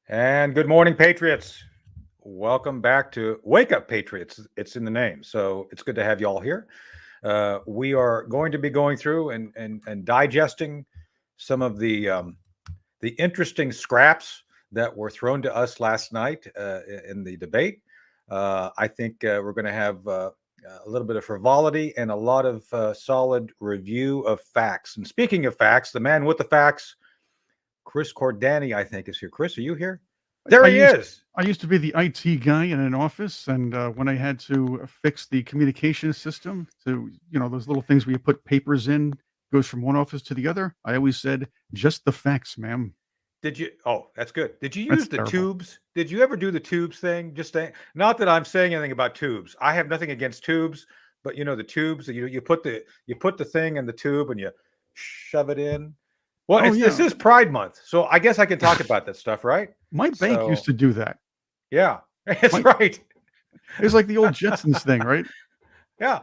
And good morning, Patriots. Welcome back to Wake Up Patriots. It's in the name, so it's good to have you all here. We are going to be going through and digesting some of the interesting scraps that were thrown to us last night in the debate. I think we're going to have a little bit of frivolity and a lot of solid review of facts. And speaking of facts, the man with the facts, Chris Cordani, I think, is here. Chris, are you here? There I he used is. I used to be the IT guy in an office, and when I had to fix the communication system, to those little things where you put papers in, goes from one office to the other. I always said, "Just the facts, ma'am." Did you? Oh, that's good. Did you That's use the terrible. tubes? Did you ever do the tubes thing? Not that I'm saying anything about tubes. I have nothing against tubes, but the tubes. You put the thing in the tube and you shove it in. Well, Oh this yeah, is Pride Month, so I guess I can talk about that stuff, right? my bank used So to do that. yeah, that's My right. It was like the old Jetsons thing, right? Yeah.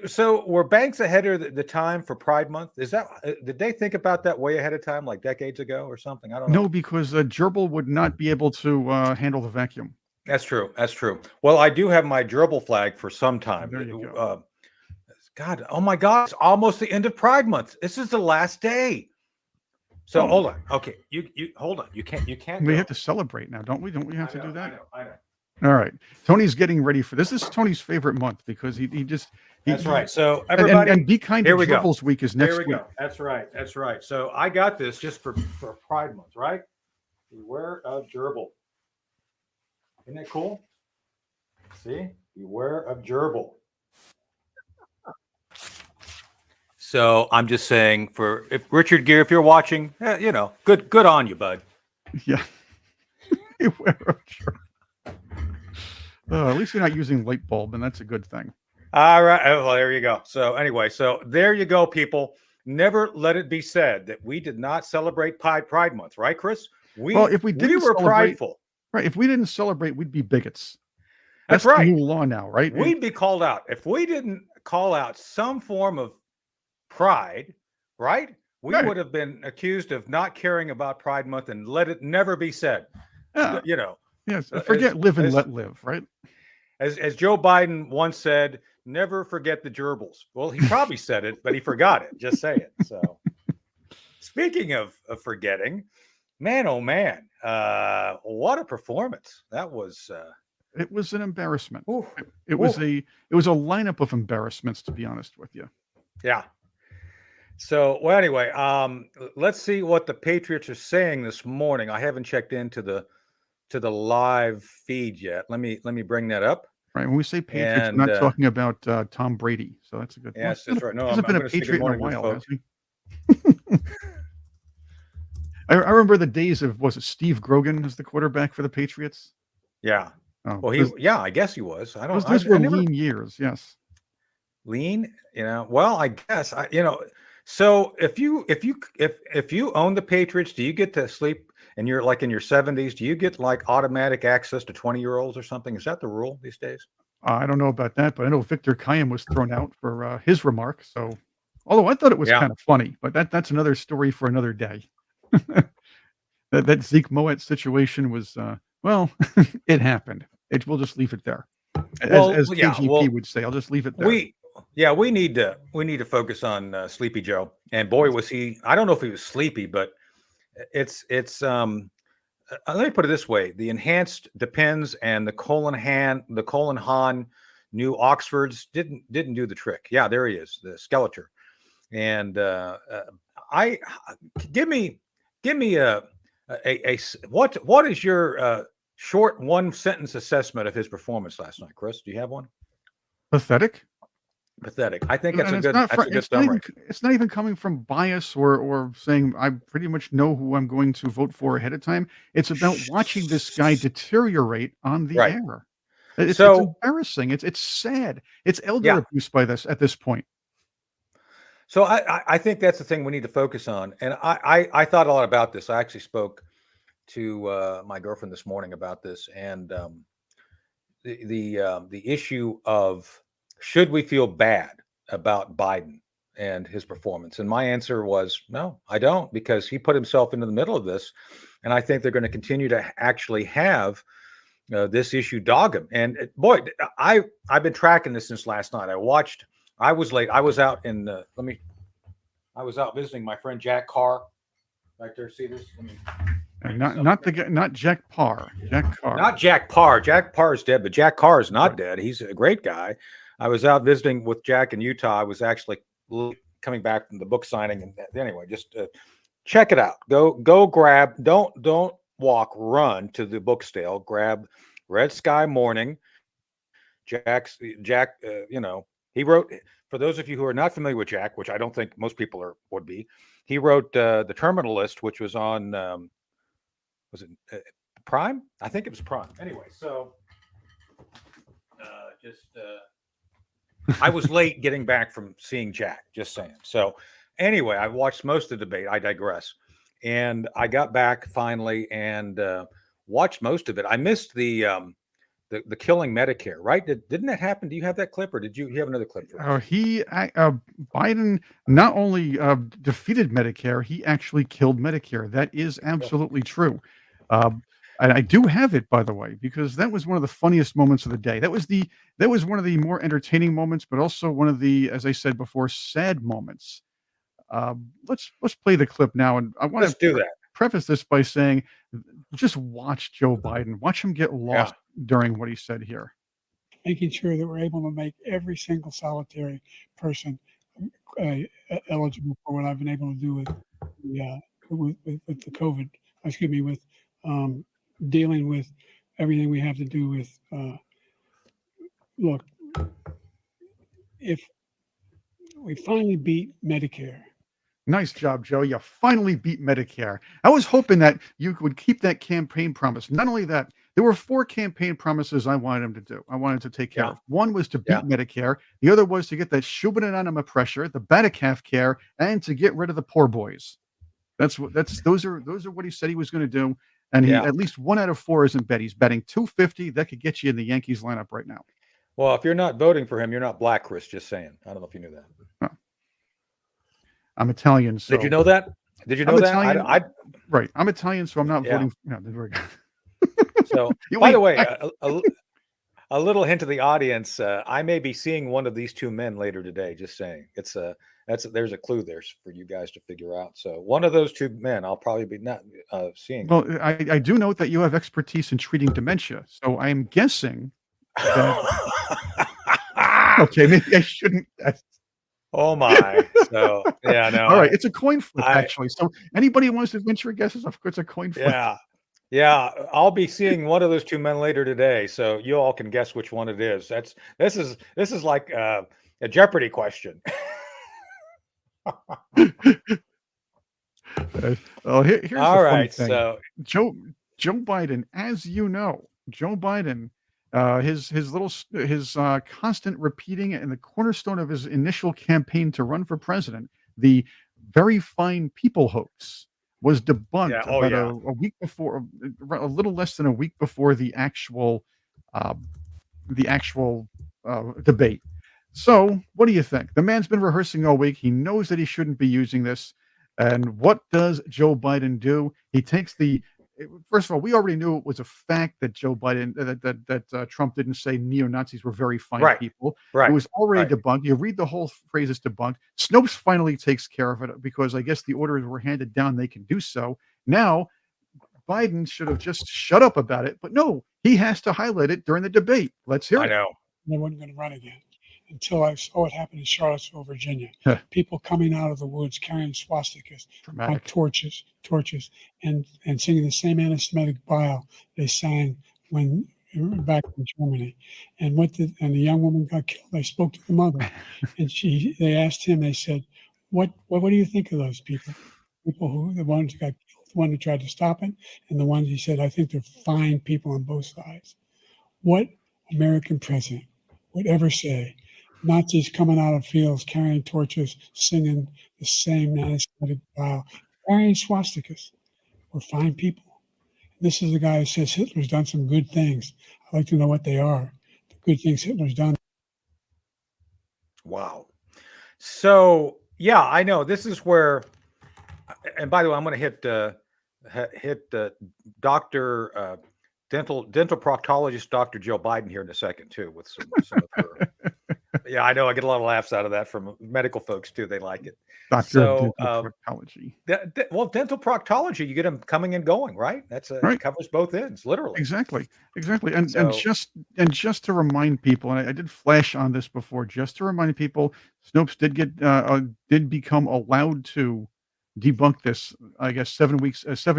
So were banks ahead of the time for Pride Month? Is that did they think about that way ahead of time, like decades ago or something? I don't know. No, because a gerbil would not be able to handle the vacuum. That's true. That's true. Well, I do have my gerbil flag for some time. There you go. God, oh my God, it's almost the end of Pride Month. This is the last day. So Oh, hold on. Okay, you hold on. You can't we have go. to celebrate now, don't we? Don't we have I to know. do I that? know. I know. All right. Tony's getting ready for this. This is Tony's favorite month because he just That's right. he So and everybody, Be Kind to here we go. Gerbils Week is Here next we week. go. That's right. That's right. So I got this just for Pride Month, right? Beware of gerbil. Isn't that cool? See, beware of gerbil. So I'm just saying, for if Richard Gere, if you're watching, good on you, bud. Yeah. Beware of at least you're not using light bulb, and that's a good thing. All right. Oh, well, there you go. So anyway, so there you go, people. Never let it be said that we did not celebrate Pride Month, right, Chris? Well, We if we we didn't were celebrate, prideful. right? If we didn't celebrate, we'd be bigots. That's That's the right. new law now, right? We'd be called out if we didn't call out some form of pride, right? We Right. would have been accused of not caring about Pride Month and let it never be said. Yeah. You know, Yes. as Forget live and as let live, right? as Joe Biden once said, never forget the gerbils. Well, he probably said it, but he forgot it. Just say it. So, speaking of forgetting, man, oh man, what a performance that was! It was an embarrassment. Whew, It was whew, a lineup of embarrassments, to be honest with you. yeah. So, well, anyway, let's see what the Patriots are saying this morning. I haven't checked into the live feed yet. Let me bring that up. Right. When we say Patriots, we're And not talking about Tom Brady. So that's a good. Well, yes, that's right. No, he hasn't I'm been a going to say good Patriot in a morning to the while, has folks. he? I remember the days of, was it Steve Grogan as the quarterback for the Patriots? Yeah. Oh, Well, yeah, I guess he was. I don't. those I were never lean years. Yes. lean. Well, I guess I. So if you own the Patriots, do you get to sleep? And you're like in your 70s. Do you get like automatic access to 20-year-olds or something? Is that the rule these days? I don't know about that, but I know Victor Kiam was thrown out for his remark. So, although I thought it was Yeah. kind of funny, but that's another story for another day. That Zeke Moet situation was, well, it happened. We'll just leave it there. As Yeah. KGP Well, would say, I'll just leave it there. we need to focus on Sleepy Joe. And boy, Yes. was he! I don't know if he was sleepy, but it's let me put it this way: the enhanced Depends and the Colin Han new Oxfords didn't do the trick. Yeah, there he is, the Skeletor. And I give me what is your short one sentence assessment of his performance last night, Chris? Do you have one? Pathetic. Pathetic. I think And it's not. that's a good It's not even. summary. It's not even coming from bias or saying I pretty much know who I'm going to vote for ahead of time. It's about watching this guy deteriorate on the Right. air. It's So embarrassing. It's sad. It's elder yeah. abuse by this at this point. So I think that's the thing we need to focus on. And I thought a lot about this. I actually spoke to my girlfriend this morning about this, and the issue of should we feel bad about Biden and his performance? And my answer was no, I don't, because he put himself into the middle of this, and I think they're going to continue to actually have this issue dog him. And boy, I've been tracking this since last night. I was late. I was out in I was out visiting my friend Jack Carr. Right there, see this? Not Jack Parr. Jack Carr. Not Jack Parr. Jack Parr is dead, but Jack Carr is not dead. He's a great guy. I was out visiting with Jack in Utah. I was actually coming back from the book signing, and anyway, just check it out. Go grab. Don't walk. Run to the book stale. Grab Red Sky Morning. Jack. He wrote. For those of you who are not familiar with Jack, which I don't think most people would be, he wrote the Terminal List, which was on. Was it Prime? I think it was Prime. Anyway, so I was late getting back from seeing Jack, just saying. So anyway, I watched most of the debate. I digress. And I got back finally and watched most of it. I missed the killing Medicare, right? Didn't that happen? Do you have that clip, or did you have another clip for us? Biden not only defeated Medicare, he actually killed Medicare. That is absolutely true. And I do have it, by the way, because that was one of the funniest moments of the day. That was one of the more entertaining moments, but also one of the, as I said before, sad moments. Let's play the clip now, and I want to do that. Preface this by saying, just watch Joe Biden. Watch him get lost during what he said here. Making sure that we're able to make every single solitary person eligible for what I've been able to do with the COVID. Excuse me, with dealing with everything we have to do with. Look, if we finally beat Medicare. Nice job, Joe. You finally beat Medicare. I was hoping that you would keep that campaign promise. Not only that, there were 4 campaign promises I wanted him to do. I wanted to take care of. One was to beat Medicare. The other was to get that Shubin pressure, the Batacalf care, and to get rid of the poor boys. Those are what he said he was going to do. And he at least 1 out of 4 isn't bet. He's betting 250. That could get you in the Yankees lineup right now. Well, if you're not voting for him, you're not black, Chris. Just saying. I don't know if you knew that. Huh. I'm Italian. So did you know that? Did you know that? Italian, right. I'm Italian, so I'm not voting. So, by the way, a little hint to the audience: I may be seeing one of these 2 men later today. Just saying. There's a clue there for you guys to figure out. So, one of those 2 men, I'll probably be not seeing. Well, I do note that you have expertise in treating dementia, so I am guessing. Okay, maybe I shouldn't. Oh my! So yeah, no. All right, it's a coin flip actually. So anybody who wants to venture guesses, of course, it's a coin flip. Yeah. I'll be seeing one of those 2 men later today, so you all can guess which one it is. This is like a Jeopardy question. Here's all the right. Funny thing. So Joe Biden, as you know, Joe Biden. His constant repeating and the cornerstone of his initial campaign to run for president, the very fine people hoax, was debunked about a week before, a little less than a week before the actual debate. So, what do you think? The man's been rehearsing all week. He knows that he shouldn't be using this. And what does Joe Biden do? He takes first of all, we already knew it was a fact that Joe Biden, that Trump didn't say neo-Nazis were very fine people. It was already debunked. You read the whole phrase, it's debunked. Snopes finally takes care of it because I guess the orders were handed down. They can do so. Now, Biden should have just shut up about it. But no, he has to highlight it during the debate. Let's hear it. I know. They weren't going to run again until I saw what happened in Charlottesville, Virginia. People coming out of the woods carrying swastikas, like torches, and singing the same anti-Semitic bile they sang when back in Germany. And the young woman got killed. They spoke to the mother, and they asked him. They said, "What do you think of those people? The ones who got killed, the one who tried to stop it, and the ones he said, I think they're fine people on both sides." What American president would ever say? Nazis coming out of fields, carrying torches, singing the same anti-Semitic bile, carrying swastikas. We're fine people. This is the guy who says Hitler's done some good things. I'd like to know what they are. The good things Hitler's done. Wow. So Yeah, I know. This is where, and by the way, I'm going to hit Doctor dental proctologist Dr. Jill Biden here in a second too, with some of her. Yeah, I know. I get a lot of laughs out of that from medical folks too. They like it. Doctor of So, dental proctology. well, dental proctology, you get them coming and going, right? Right. It covers both ends, literally. Exactly. And So, just to remind people, and I did flash on this before, just to remind people, Snopes did become allowed to debunk this, I guess, 7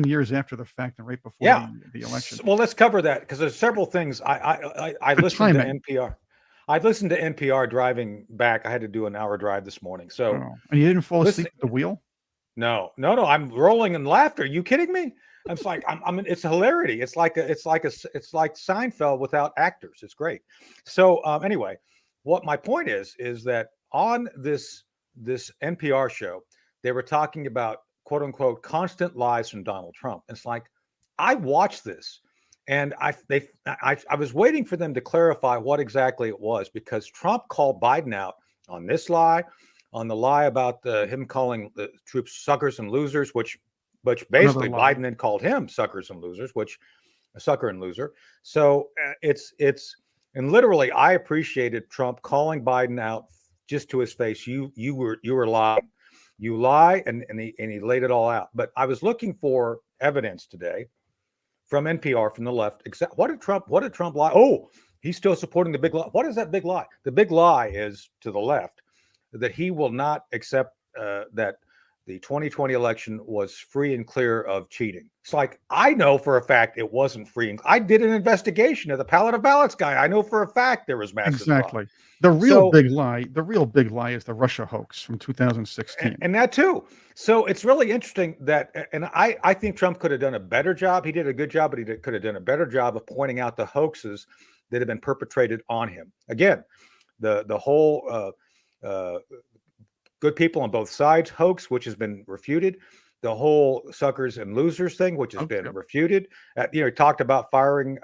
years after the fact, and right before yeah. the election. Well, let's cover that because there's several things. I The listened to timing. NPR. I listened to NPR driving back. I had to do an hour drive this morning. So, And you didn't fall listen, asleep at the wheel? no. I'm rolling in laughter. Are you kidding me? I'm just like, it's hilarity. It's like Seinfeld without actors. It's great. So, anyway, what my point is that on this NPR show, they were talking about quote unquote constant lies from Donald Trump. It's like, I watched this and I was waiting for them to clarify what exactly it was, because Trump called Biden out on this lie, on the lie about him calling the troops suckers and losers, which Another basically lie. Biden then called him suckers and losers, which a sucker and loser. So and literally, I appreciated Trump calling Biden out just to his face. You were lying. You lie, and he laid it all out. But I was looking for evidence today from NPR from the left. What did Trump lie? Oh, he's still supporting the big lie. What is that big lie? The big lie is to the left that he will not accept that the 2020 election was free and clear of cheating. It's like, I know for a fact it wasn't free. I did an investigation of the pallet of ballots guy. I know for a fact there was massive fraud. Exactly. The real big lie is the Russia hoax from 2016. And that too. So it's really interesting that, and I think Trump could have done a better job. He did a good job, but could have done a better job of pointing out the hoaxes that have been perpetrated on him. Again, the whole good people on both sides hoax, which has been refuted. The whole suckers and losers thing, which has been refuted. He talked about firing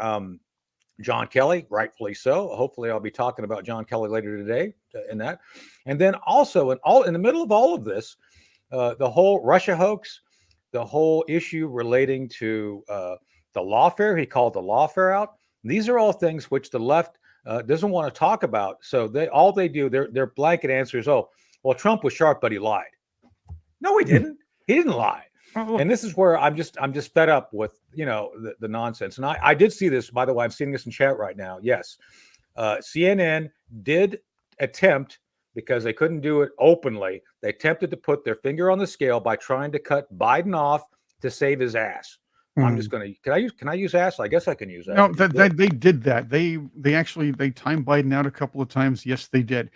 John Kelly, rightfully so. Hopefully, I'll be talking about John Kelly later today in that. And then also, in the middle of all of this, the whole Russia hoax, the whole issue relating to the lawfare. He called the lawfare out. These are all things which the left doesn't want to talk about. So they do, their blanket answer is, oh, well, Trump was sharp, but he lied. No, he didn't. He didn't lie. And this is where I'm just fed up with, the nonsense. And I did see this, by the way. I'm seeing this in chat right now. Yes. CNN did attempt, because they couldn't do it openly, they attempted to put their finger on the scale by trying to cut Biden off to save his ass. I'm just going to, can I use ass? I guess I can use that. No, they did that. They timed Biden out a couple of times. Yes, they did.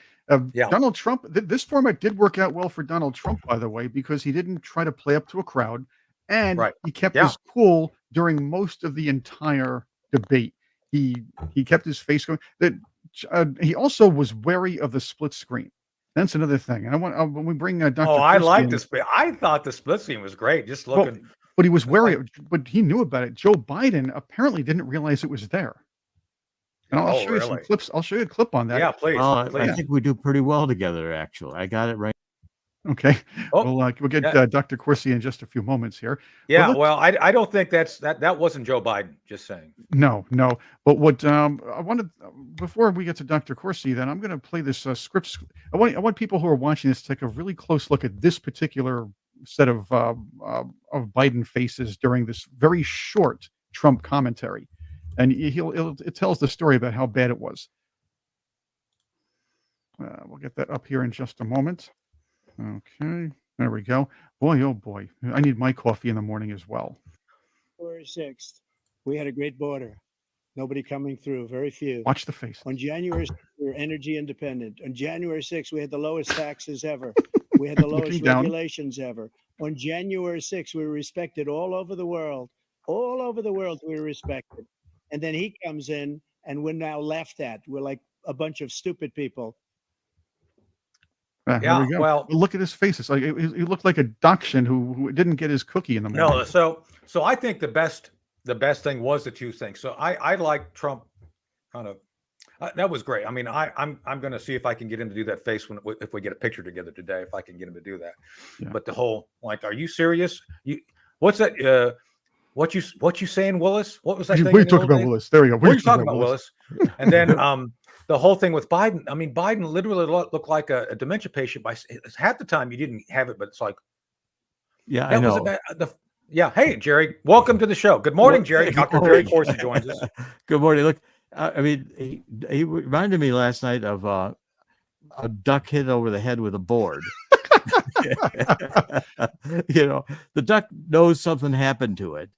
Donald Trump, this format did work out well for Donald Trump, by the way, because he didn't try to play up to a crowd, and he kept his cool during most of the entire debate. He kept his face going. He also was wary of the split screen. That's another thing. And when we bring Dr. I like this. I thought the split screen was great. Just looking. Well, but he was wary of, but he knew about it. Joe Biden apparently didn't realize it was there. And I'll show you some clips. I'll show you a clip on that. Yeah, please. Well, I think we do pretty well together, actually. I got it right. Okay. We'll get Dr. Corsi in just a few moments here. Yeah. Well, I don't think that wasn't Joe Biden. Just saying. No. But what I wanted, before we get to Dr. Corsi, then I'm going to play this script. I want people who are watching this to take a really close look at this particular set of Biden faces during this very short Trump commentary. And it tells the story about how bad it was. We'll get that up here in just a moment. Okay, there we go. Boy, oh boy, I need my coffee in the morning as well. January 6th, we had a great border. Nobody coming through, very few. Watch the face. On January 6th, we were energy independent. On January 6th, we had the lowest taxes ever. We had the lowest regulations ever. On January 6th, we were respected all over the world. All over the world, we were respected. And then he comes in, and we're now laughed at. We're like a bunch of stupid people. Yeah, well, look at his face. It's like he looked like a dachshund who didn't get his cookie in the morning. No, so I think the best thing was the two things. So I like Trump kind of. That was great. I mean, I'm going to see if I can get him to do that face if we get a picture together today. If I can get him to do that. Yeah. But the whole like, are you serious? What's that? What you saying, Willis? What was that thing? What are you talking about, Willis? There we go. What are you talking about, Willis? And then the whole thing with Biden. I mean, Biden literally looked like a dementia patient. By half the time, you didn't have it, but it's like, yeah, I know. Yeah. Hey, Jerry, welcome to the show. Good morning, Jerry. Dr. Jerry Corsi joins us. Good morning. Look, I mean, he reminded me last night of a duck hit over the head with a board. You know, the duck knows something happened to it,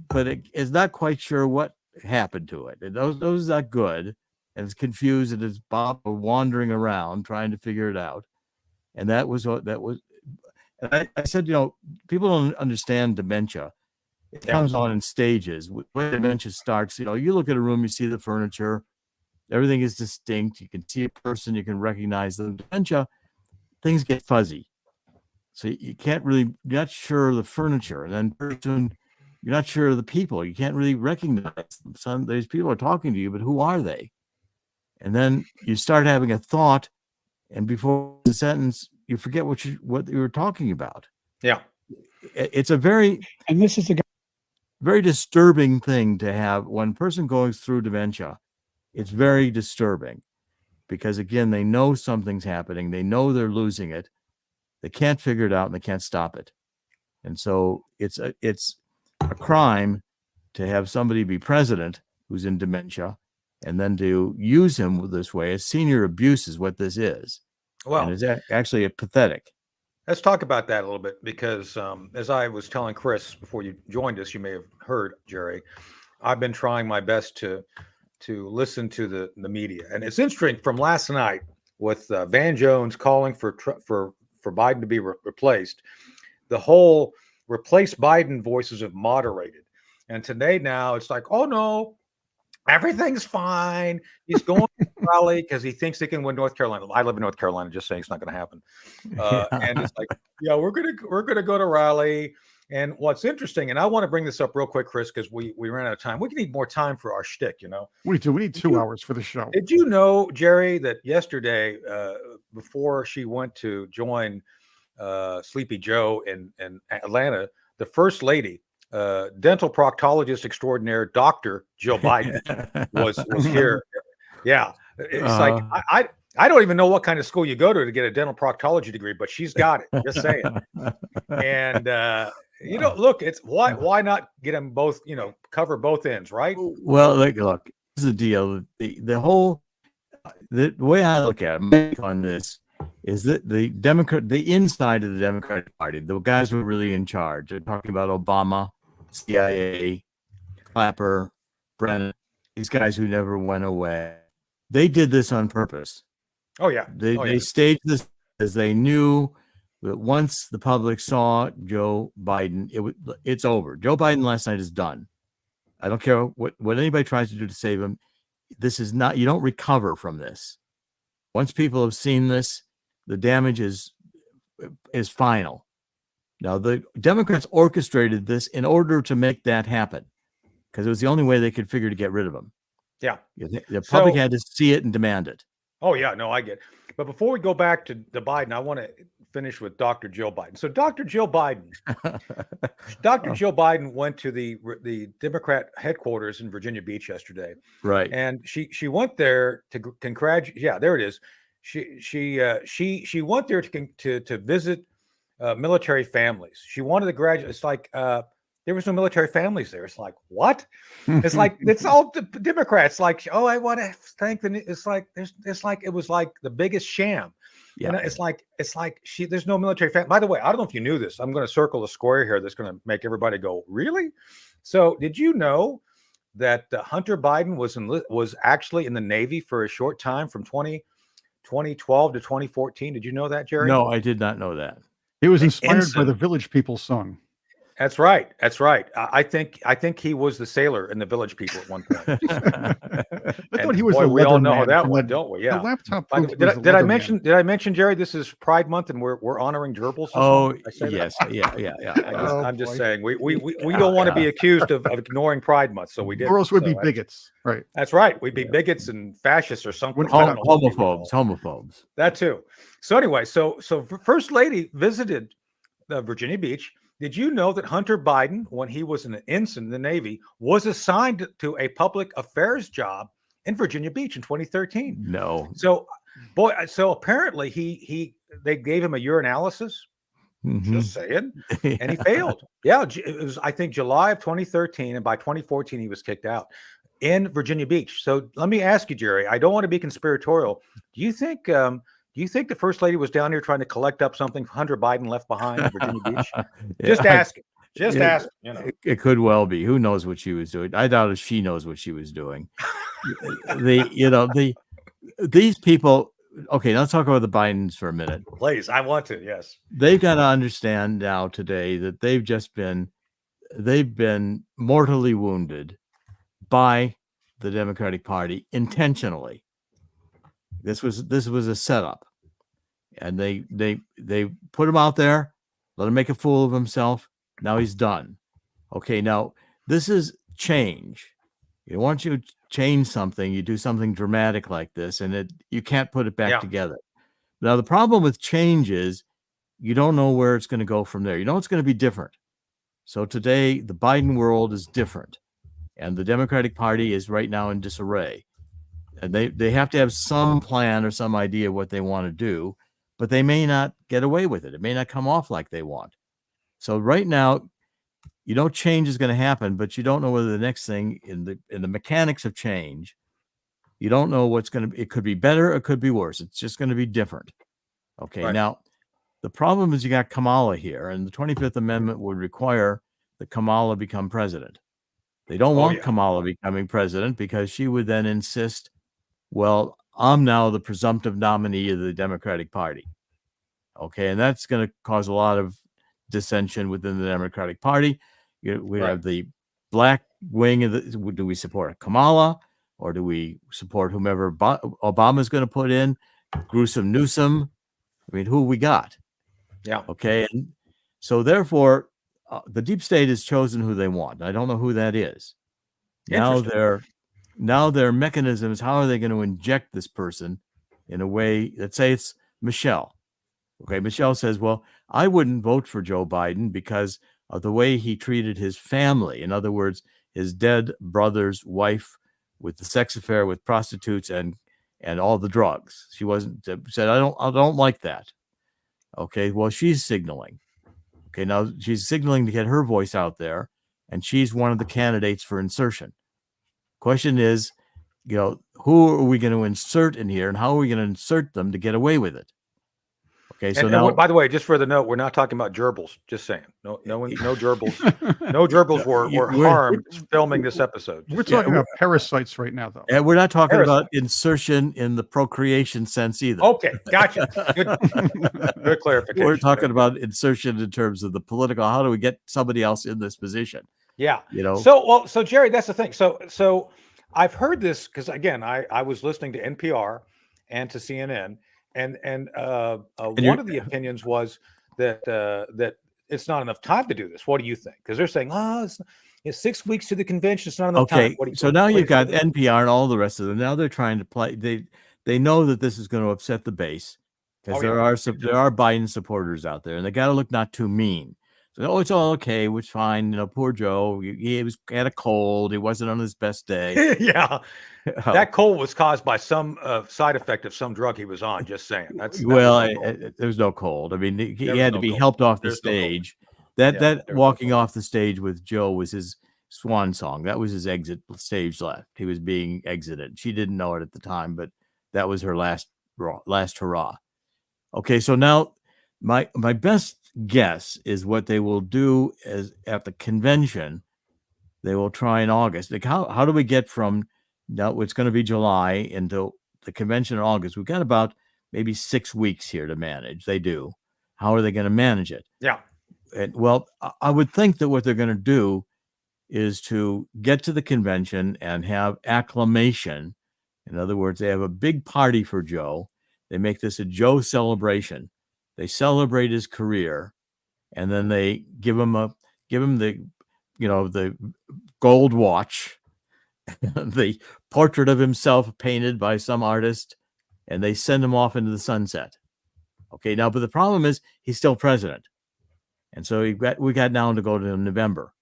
but it is not quite sure what happened to it. It knows it's not good, and it's confused, and it's wandering around trying to figure it out. And that was what that was. And I said, you know, people don't understand dementia. It comes on in stages. When dementia starts, you know, you look at a room, you see the furniture, everything is distinct. You can see a person, you can recognize them. Dementia, things get fuzzy. So you can't really, you're not sure of the furniture. And then pretty soon, you're not sure of the people. You can't really recognize them. These people are talking to you, but who are they? And then you start having a thought, and before the sentence, you forget what you were talking about. Yeah. It's a very, and this is the very disturbing thing to have when a person goes through dementia. It's very disturbing because, again, they know something's happening. They know they're losing it. They can't figure it out, and they can't stop it. And so it's a crime to have somebody be president who's in dementia and then to use him this way. A senior abuse is what this is. Well, and it's actually pathetic. Let's talk about that a little bit because as I was telling Chris before you joined us, you may have heard, Jerry, I've been trying my best to listen to the media. And it's interesting from last night with Van Jones calling for Biden to be replaced. The whole replace Biden voices have moderated. And today now it's like, oh, no, everything's fine. He's going to rally because he thinks he can win North Carolina. I live in North Carolina, just saying it's not going to happen. And it's like, yeah, we're gonna go to rally. And what's interesting, and I want to bring this up real quick, Chris, because we ran out of time. We need more time for our shtick, you know. We do. We need 2 hours for the show. Did you know, Jerry, that yesterday, before she went to join Sleepy Joe in Atlanta, the first lady, dental proctologist extraordinaire, Dr. Jill Biden, was here. Yeah, it's like I don't even know what kind of school you go to get a dental proctology degree, but she's got it. Just saying. And you know, look, it's why not get them both? You know, cover both ends, right? Well, look, this is the deal. The way I look at it on this is that the inside of the Democratic Party, the guys who are really in charge, they're talking about Obama, CIA, Clapper, Brennan, these guys who never went away. They did this on purpose. Oh yeah. They staged this as they knew that once the public saw Joe Biden, it's over. Joe Biden last night is done. I don't care what anybody tries to do to save him. This is not, you don't recover from this. Once people have seen this, the damage is final. Now, the Democrats orchestrated this in order to make that happen because it was the only way they could figure to get rid of him. Yeah. The public had to see it and demand it. Oh, yeah. No, I get it. But before we go back to Biden, I want to finish with Dr. Jill Biden. So Dr. Jill Biden went to the Democrat headquarters in Virginia Beach yesterday. Right. And she went there to congratulate. Yeah, there it is. She went there to visit military families. She wanted to graduate. It's like there was no military families there. It's like, what? It's like it's all the Democrats. Like, oh, I want to thank the. It's like it was like the biggest sham. Yeah. And it's like there's no military family. By the way, I don't know if you knew this. I'm going to circle a square here that's going to make everybody go, really? So did you know that Hunter Biden was actually in the Navy for a short time from 2012 to 2014? Did you know that, Jerry? No, I did not know that. He was inspired by the Village People song. That's right. That's right. I think he was the sailor in the Village People at one point. I thought And he was boy, the we all know Leatherman how that from went, the, don't we? the Yeah. laptop. By the proved way, he was the did I Leatherman. mention, Jerry, this is Pride Month and we're honoring gerbils? Oh, I say that? yes. Yeah. Oh, I'm just boy. saying we don't want to be accused of ignoring Pride Month, so we did. Or else we'd be So bigots, right? that's right. We'd be bigots and fascists or something. Wouldn't- I don't know what we would call it. Homophobes. That too. So anyway, so First Lady visited Virginia Beach. Did you know that Hunter Biden, when he was an ensign in the Navy, was assigned to a public affairs job in Virginia Beach in 2013? No. So, boy, so apparently they gave him a urinalysis. Just saying, and he failed. Yeah, it was, I think, July of 2013, and by 2014 he was kicked out in Virginia Beach. So let me ask you, Jerry. I don't want to be conspiratorial. Do you think the First Lady was down here trying to collect up something Hunter Biden left behind in Virginia Beach? Just ask it. Just ask. You know, it could well be. Who knows what she was doing? I doubt if she knows what she was doing. These people. Okay, let's talk about the Bidens for a minute. Please, I want to. Yes, they've got to understand now today that they've been mortally wounded by the Democratic Party intentionally. This was a setup, and they put him out there, let him make a fool of himself. Now he's done. Okay, now this is change. Once you change something, you do something dramatic like this, and you can't put it back together. Now the problem with change is you don't know where it's going to go from there. You know it's going to be different. So today the Biden world is different, and the Democratic Party is right now in disarray. And they have to have some plan or some idea of what they want to do, but they may not get away with it. It may not come off like they want. So right now, change is going to happen, but you don't know whether the next thing in the mechanics of change, you don't know what's going to be. It could be better, it could be worse. It's just going to be different. Okay. Right. Now, the problem is you got Kamala here, and the 25th Amendment would require that Kamala become president. They don't want Kamala becoming president because she would then insist, well, I'm now the presumptive nominee of the Democratic Party. Okay. And that's going to cause a lot of dissension within the Democratic Party. We have the black wing of do we support Kamala or do we support whomever Obama's going to put in? Gruesome Newsom. I mean, who we got? Yeah. Okay. And so therefore, the deep state has chosen who they want. I don't know who that is. Now their mechanisms, how are they going to inject this person in a way? Let's say it's Michelle. Okay. Michelle says, well, I wouldn't vote for Joe Biden because of the way he treated his family. In other words, his dead brother's wife with the sex affair with prostitutes and all the drugs. She said, I don't like that. Okay. Well, she's signaling. Okay. Now she's signaling to get her voice out there, and she's one of the candidates for insertion. Question is, who are we going to insert in here, and how are we going to insert them to get away with it? Okay, so now, by the way, just for the note, we're not talking about gerbils. Just saying, no gerbils, no gerbils were harmed filming this episode. We're talking about parasites right now, though. And we're not talking about insertion in the procreation sense either. Okay, gotcha. Good clarification. We're talking about insertion in terms of the political. How do we get somebody else in this position? Yeah. So Jerry, that's the thing. So I've heard this because again, I was listening to NPR and to CNN. And one of the opinions was that it's not enough time to do this. What do you think? Because they're saying, it's 6 weeks to the convention. It's not enough time. Okay, so now you've got NPR and all the rest of them. Now they're trying to play. They know that this is going to upset the base because there are Biden supporters out there, and they got to look not too mean. So it's all okay. It's fine. Poor Joe. He had a cold. He wasn't on his best day. Yeah. That cold was caused by some side effect of some drug he was on. Just saying. There's no cold. I mean, he had to be helped off the stage. That walking off the stage with Joe was his swan song. That was his exit stage left. He was being exited. She didn't know it at the time, but that was her last hurrah. Okay, so now my best guess is what they will do is at the convention. They will try in August. Like how do we get from now it's going to be July into the convention in August? We've got about maybe 6 weeks here to manage. They do. How are they going to manage it? Yeah. well, I would think that what they're going to do is to get to the convention and have acclamation. In other words, they have a big party for Joe. They make this a Joe celebration. They celebrate his career, and then they give him the, the gold watch, the portrait of himself painted by some artist, and they send him off into the sunset. Okay, now, but the problem is he's still president. And so we got now to go to November.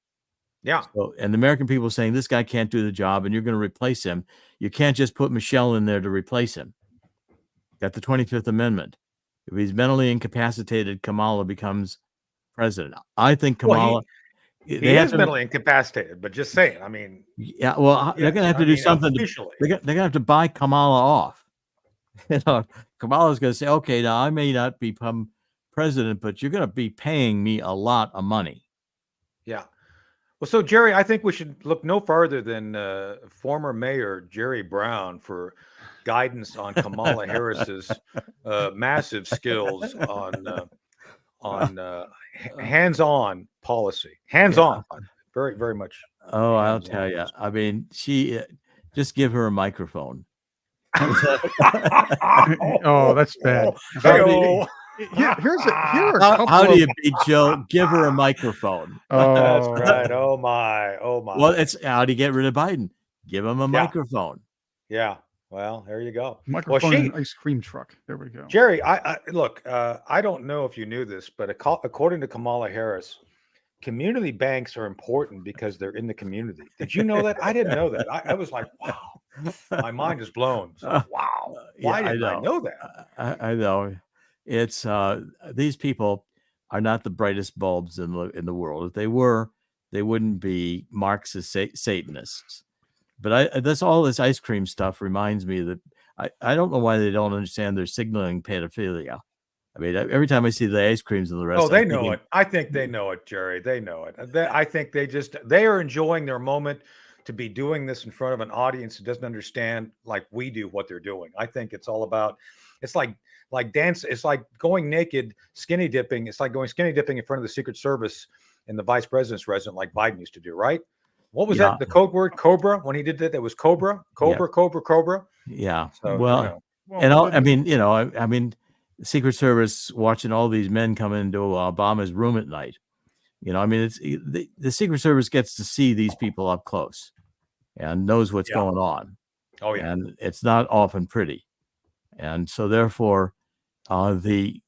Yeah. So, and the American people are saying this guy can't do the job and you're going to replace him. You can't just put Michelle in there to replace him. Got the 25th Amendment. If he's mentally incapacitated, Kamala becomes president. I think Kamala. Well, he is mentally incapacitated, but just saying. I mean, yeah. Well, they're going to have to do something. They're going to have to buy Kamala off. Kamala's going to say, okay, now I may not become president, but you're going to be paying me a lot of money. Yeah. Well, so Jerry, I think we should look no farther than former Mayor Jerry Brown for guidance on Kamala Harris's massive skills on hands-on policy. Hands-on, very, very much. Oh, I'll tell you. I mean, she just give her a microphone. Oh, that's bad. How do you beat Joe? Give her a microphone. Oh, that's right. Oh my. Well, it's how do you get rid of Biden? Give him a microphone. Yeah. Well, there you go. Microphone and ice cream truck. There we go. Jerry, I look. I don't know if you knew this, but according to Kamala Harris, community banks are important because they're in the community. Did you know that? I didn't know that. I was like, wow. My mind is blown. So, wow. Why didn't I know that? I know. It's these people are not the brightest bulbs in the world. If they were, they wouldn't be Marxist Satanists. But all this ice cream stuff reminds me that I don't know why they don't understand they're signaling pedophilia. I mean, every time I see the ice creams and the rest, they know it. I think they know it, Jerry. They know it. I think they are enjoying their moment to be doing this in front of an audience that doesn't understand like we do what they're doing. I think it's all about. It's like dance. It's like going naked, skinny dipping. It's like going skinny dipping in front of the Secret Service and the vice president's resident, like Biden used to do, right? What was that? The code word Cobra when he did that. That was Cobra. Yeah. So, well, I mean, the Secret Service watching all these men come into Obama's room at night. I mean, it's the Secret Service gets to see these people up close and knows what's going on. Oh yeah. And it's not often pretty. And so therefore, they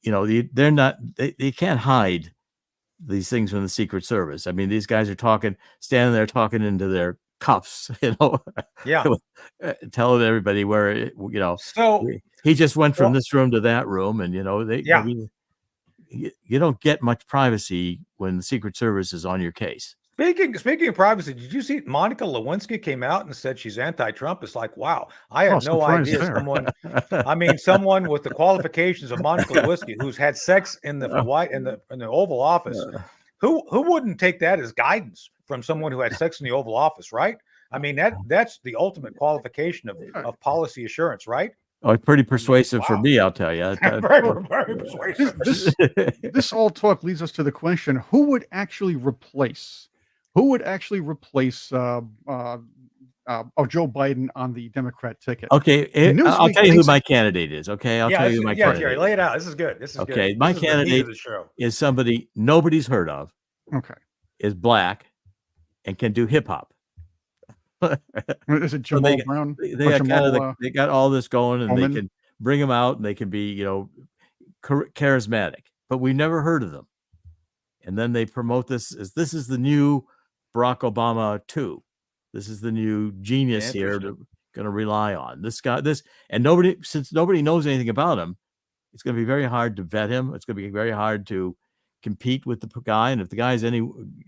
can't hide these things from the Secret Service. I mean, these guys are standing there talking into their cuffs, telling everybody where, So he just went from this room to that room. And, I mean, you don't get much privacy when the Secret Service is on your case. Speaking of privacy, did you see Monica Lewinsky came out and said she's anti-Trump? It's like, wow, I had no idea someone with the qualifications of Monica Lewinsky who's had sex in the Oval Office, who wouldn't take that as guidance from someone who had sex in the Oval Office, right? I mean, that's the ultimate qualification of policy assurance, right? Oh, it's pretty persuasive for me, I'll tell you. Very persuasive. This all talk leads us to the question: who would actually replace Joe Biden on the Democrat ticket? Okay, I'll tell you who my candidate is. Okay, I'll tell you who my candidate. Jerry, lay it out. This is good. Okay, my candidate is somebody nobody's heard of. Okay, is black and can do hip hop. Is it Jamal Brown? They got all this going, and they can bring them out, and they can be, charismatic. But we never heard of them. And then they promote this as this is the new Barack Obama 2. This is the new genius here to going to rely on. Since nobody knows anything about him, it's going to be very hard to vet him. It's going to be very hard to compete with the guy. And if the guy's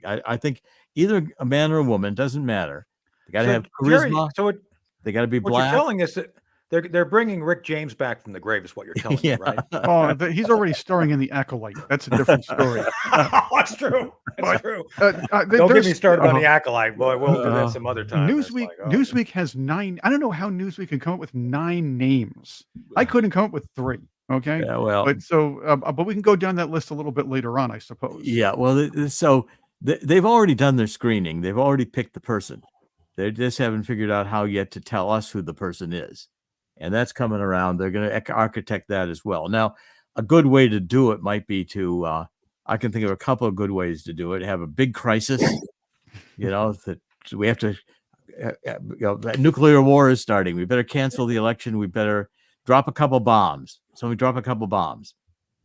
I think either a man or a woman, doesn't matter. They got to have charisma. Jerry, they got to be black. What you're telling us that they're bringing Rick James back from the grave is what you're telling me, right? Oh, he's already starring in The Acolyte. That's a different story. That's true. That's true. Don't get me started on The Acolyte. Boy, we'll do that some other time. Newsweek has 9. I don't know how Newsweek can come up with 9 names. I couldn't come up with 3. Okay. Yeah, well, But we can go down that list a little bit later on, I suppose. yeah, well, they've already done their screening. They've already picked the person. They just haven't figured out how yet to tell us who the person is. And that's coming around. They're going to architect that as well. Now, a good way to do it might be to, I can think of a couple of good ways to do it. Have a big crisis, that we have to, nuclear war is starting. We better cancel the election. We better drop a couple bombs. So we drop a couple bombs.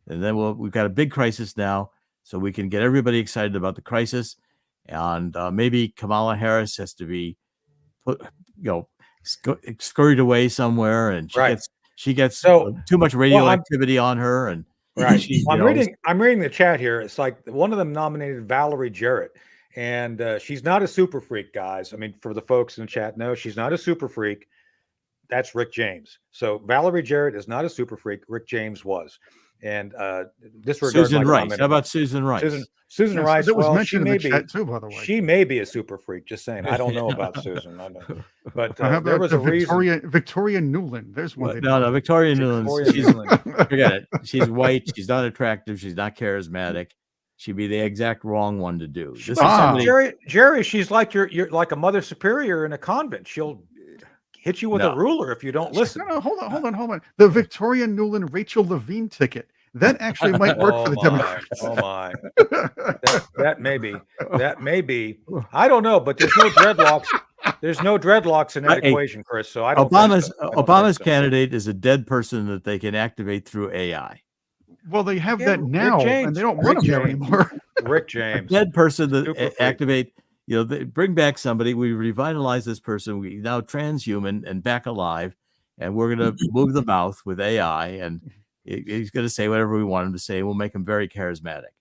And then we've got a big crisis now, so we can get everybody excited about the crisis. And maybe Kamala Harris has to be put, scurried away somewhere, and she gets too much radioactivity on her. And right, I'm reading the chat here. It's like one of them nominated Valerie Jarrett, and she's not a super freak, guys. I mean, for the folks in the chat, no, she's not a super freak. That's Rick James. So Valerie Jarrett is not a super freak. Rick James was. And disregard Susan my Rice. comment. How about Susan Rice? Susan Rice. That was mentioned in the chat too, by the way. She may be a super freak. Just saying. I don't know about Susan. I don't. But how about there was a reason. Victoria Nuland. There's one. No, Victoria Nuland. Forget it. She's white. She's not attractive. She's not charismatic. She'd be the exact wrong one to do. Jerry, she's like you're like a mother superior in a convent. She'll hit you with a ruler if you don't listen. No, hold on. The Victoria Nuland Rachel Levine ticket. That actually might work for the Democrats. Oh my! That may be. I don't know, but there's no dreadlocks. There's no dreadlocks in that equation, Chris. So I don't. Obama's candidate is a dead person that they can activate through AI. Well, they have that now, and they don't want him there anymore. Rick James, dead person that activate. They bring back somebody. We revitalize this person. We now transhuman and back alive, and we're going to move the mouth with AI, and he's going to say whatever we want him to say. We'll make him very charismatic.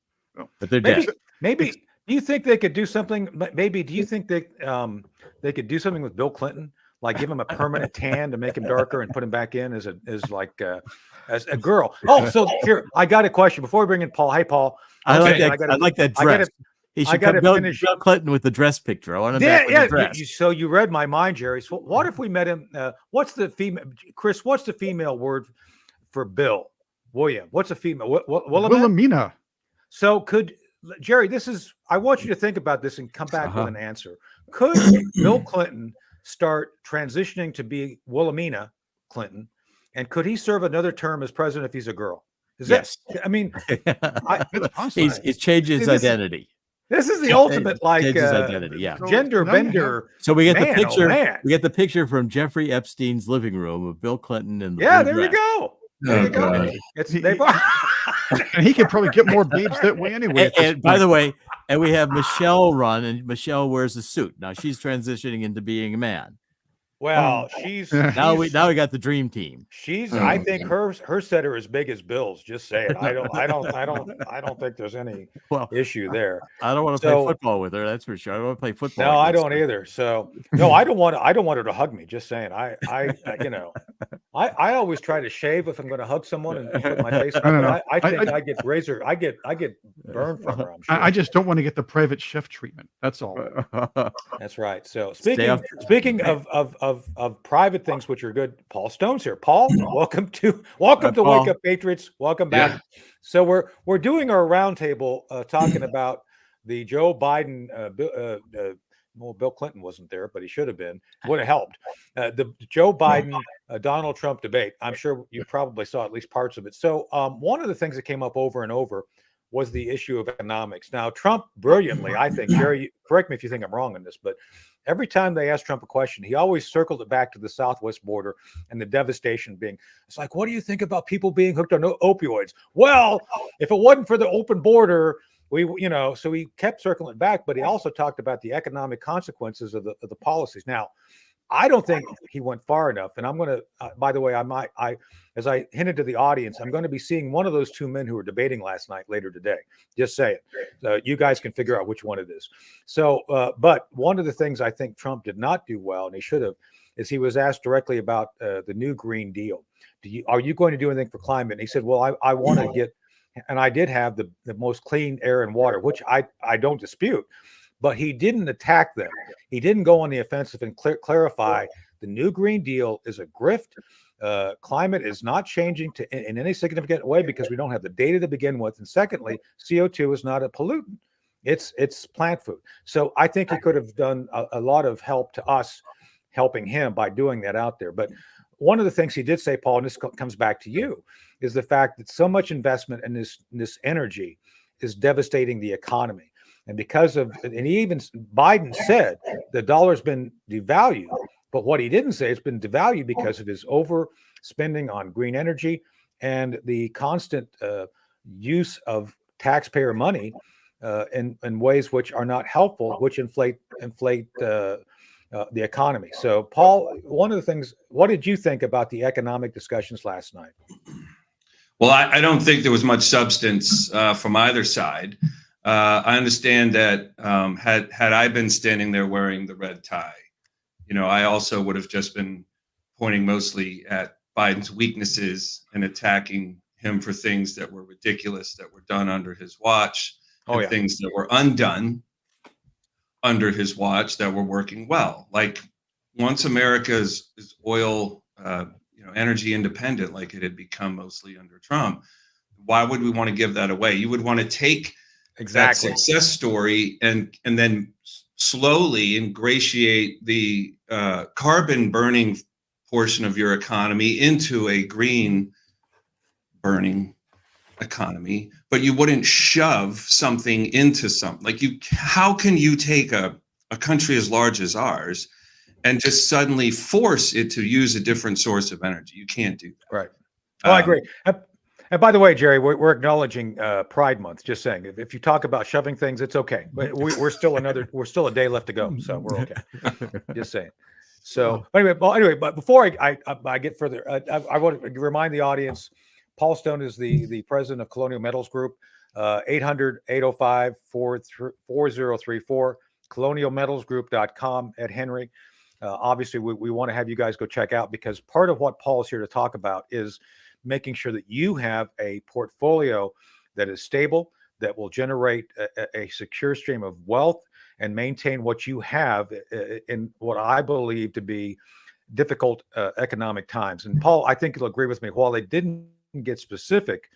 But they're dead. Maybe. Do you think they could do something? Maybe. Do you think they could do something with Bill Clinton, like give him a permanent tan to make him darker and put him back in as a girl? Oh, so here I got a question before we bring in Paul. Hey, Paul. I like that dress. He should come Bill Clinton with the dress picture. I want him back with the dress. So you read my mind, Jerry. So what if we met him? What's the female? Chris, what's the female word for Bill? William. What's a female? Wilhelmina. So could Jerry? I want you to think about this and come back with an answer. Could Bill Clinton start transitioning to be Wilhelmina Clinton, and could he serve another term as president if he's a girl? Yes. I mean, he's changed his identity. This is the ultimate identity, gender bender. So we get the picture. We get the picture from Jeffrey Epstein's living room of Bill Clinton in the there you go. There you go. And he can probably get more babes that way anyway. And by the way, and we have Michelle run, and Michelle wears a suit. Now she's transitioning into being a man. Well, now we got the dream team. I think her set are as big as Bill's. Just say it. I don't think there's any issue there. I don't want to play football with her. That's for sure. I don't want to play football. No, I don't either. So no, I don't want her to hug me. Just saying. I always try to shave if I'm going to hug someone and put my face on. I think I get burned from her. I'm sure. I just don't want to get the private chef treatment. That's all. That's right. So speaking of private things which are good, Paul Stone's here. Paul, welcome to Wake Up Patriots. Welcome back. Yeah. So we're doing our roundtable talking about the Joe Biden. Bill Clinton wasn't there, but he should have been. Would have helped. The Joe Biden Donald Trump debate. I'm sure you probably saw at least parts of it. So one of the things that came up over and over was the issue of economics. Now, Trump brilliantly, I think, Jerry, correct me if you think I'm wrong on this, but every time they asked Trump a question, he always circled it back to the southwest border and the devastation being, it's like, what do you think about people being hooked on opioids? Well, if it wasn't for the open border, so he kept circling it back, but he also talked about the economic consequences of the policies. Now, I don't think he went far enough. And I'm going to, by the way, as I hinted to the audience, I'm going to be seeing one of those two men who were debating last night later today. Just say it. You guys can figure out which one it is. So, but one of the things I think Trump did not do well, and he should have, is he was asked directly about the new Green Deal. Are you going to do anything for climate? And he said, well, I want to get, and I did have the most clean air and water, which I don't dispute. But he didn't attack them. He didn't go on the offensive and clarify the new Green Deal is a grift. climate is not changing in any significant way because we don't have the data to begin with. And secondly, CO2 is not a pollutant. It's plant food. So I think he could have done a lot of help to us, helping him by doing that out there. But one of the things he did say, Paul, and this comes back to you, is the fact that so much investment in this energy is devastating the economy. And because of, and even Biden said the dollar's been devalued, but what he didn't say, it's been devalued because of his overspending on green energy and the constant use of taxpayer money in ways which are not helpful, which inflate the economy. So, Paul, one of the things, what did you think about the economic discussions last night? Well, I don't think there was much substance from either side. I understand that had I been standing there wearing the red tie, I also would have just been pointing mostly at Biden's weaknesses and attacking him for things that were ridiculous, that were done under his watch, and things that were undone under his watch that were working well. Like once America is oil, energy independent, like it had become mostly under Trump, why would we want to give that away? You would want to take that success story and then slowly ingratiate the carbon burning portion of your economy into a green burning economy, but you wouldn't shove something into something. Like how can you take a country as large as ours and just suddenly force it to use a different source of energy? You can't do that. Right. Well, I agree. And by the way, Jerry, we're acknowledging Pride Month. Just saying, if you talk about shoving things, it's okay. But we're still a day left to go, so we're okay. Just saying. So anyway, but before I get further, I want to remind the audience, Paul Stone is the president of Colonial Metals Group. 800-805-4034, colonialmetalsgroup.com. Ed Henry. Obviously, we want to have you guys go check out, because part of what Paul's here to talk about is making sure that you have a portfolio that is stable, that will generate a secure stream of wealth and maintain what you have in what I believe to be difficult economic times. And Paul, I think you'll agree with me, while they didn't get specific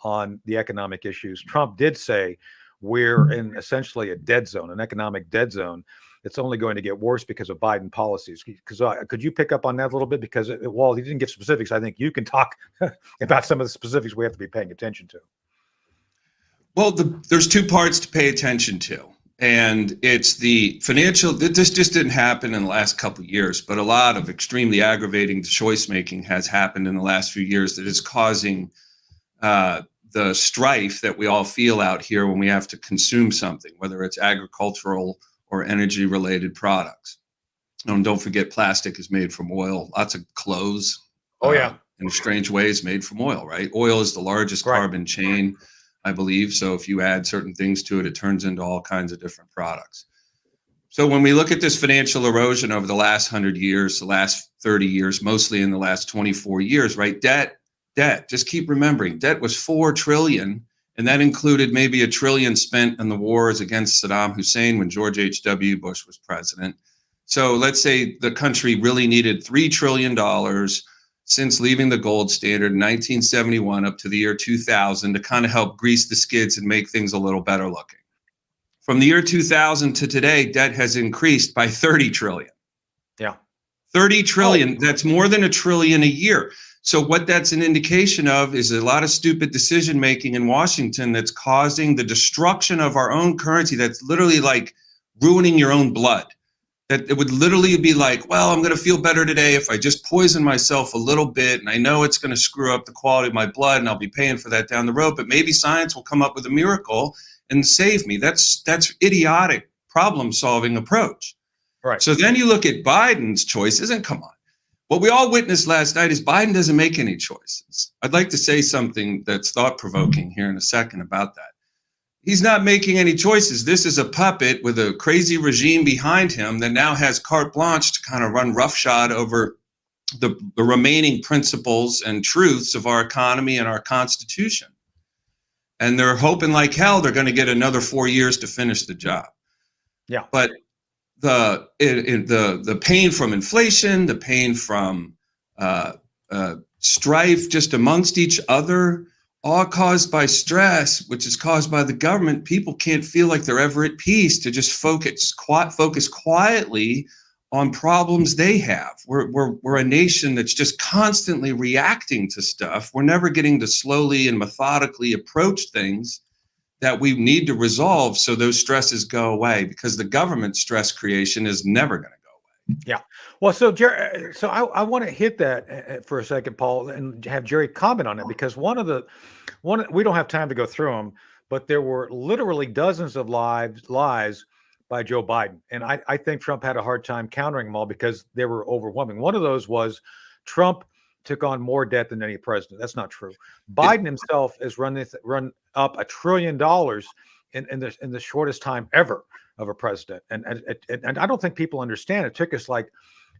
on the economic issues, Trump did say we're in essentially a dead zone, an economic dead zone. It's only going to get worse because of Biden policies. Because could you pick up on that a little bit? Because while he didn't give specifics, I think you can talk about some of the specifics we have to be paying attention to. Well, there's two parts to pay attention to. And it's the financial, this just didn't happen in the last couple of years, but a lot of extremely aggravating choice making has happened in the last few years that is causing the strife that we all feel out here when we have to consume something, whether it's agricultural or energy related products. And don't forget, plastic is made from oil. Lots of clothes. In strange ways made from oil, right? Oil is the largest carbon chain, I believe. So if you add certain things to it, it turns into all kinds of different products. So when we look at this financial erosion over the last 100 years, the last 30 years, mostly in the last 24 years, right? Debt, just keep remembering, debt was $4 trillion. And that included maybe $1 trillion spent in the wars against Saddam Hussein when George H.W. Bush was president. So let's say the country really needed $3 trillion since leaving the gold standard in 1971 up to the year 2000 to kind of help grease the skids and make things a little better looking. From the year 2000 to today, debt has increased by 30 trillion. Yeah. 30 trillion. That's more than $1 trillion a year. So what that's an indication of is a lot of stupid decision making in Washington that's causing the destruction of our own currency. That's literally like ruining your own blood. That it would literally be like, well, I'm going to feel better today if I just poison myself a little bit. And I know it's going to screw up the quality of my blood and I'll be paying for that down the road. But maybe science will come up with a miracle and save me. That's idiotic problem solving approach. Right. So then you look at Biden's choices and come on. What we all witnessed last night is Biden doesn't make any choices. I'd like to say something that's thought-provoking here in a second about that. He's not making any choices. This is a puppet with a crazy regime behind him that now has carte blanche to kind of run roughshod over the remaining principles and truths of our economy and our Constitution. And they're hoping like hell they're going to get another 4 years to finish the job. Yeah. But the pain from inflation, the pain from strife just amongst each other, all caused by stress, which is caused by the government. People can't feel like they're ever at peace to just focus quietly on problems they have. We're a nation that's just constantly reacting to stuff. We're never getting to slowly and methodically approach things that we need to resolve so those stresses go away, because the government stress creation is never going to go away. Yeah. Well, so Jerry, so I want to hit that for a second, Paul, and have Jerry comment on it, because we don't have time to go through them, but there were literally dozens of lies by Joe Biden. And I think Trump had a hard time countering them all because they were overwhelming. One of those was Trump took on more debt than any president. That's not true. Biden himself has run up $1 trillion in the shortest time ever of a president. And I don't think people understand. It took us like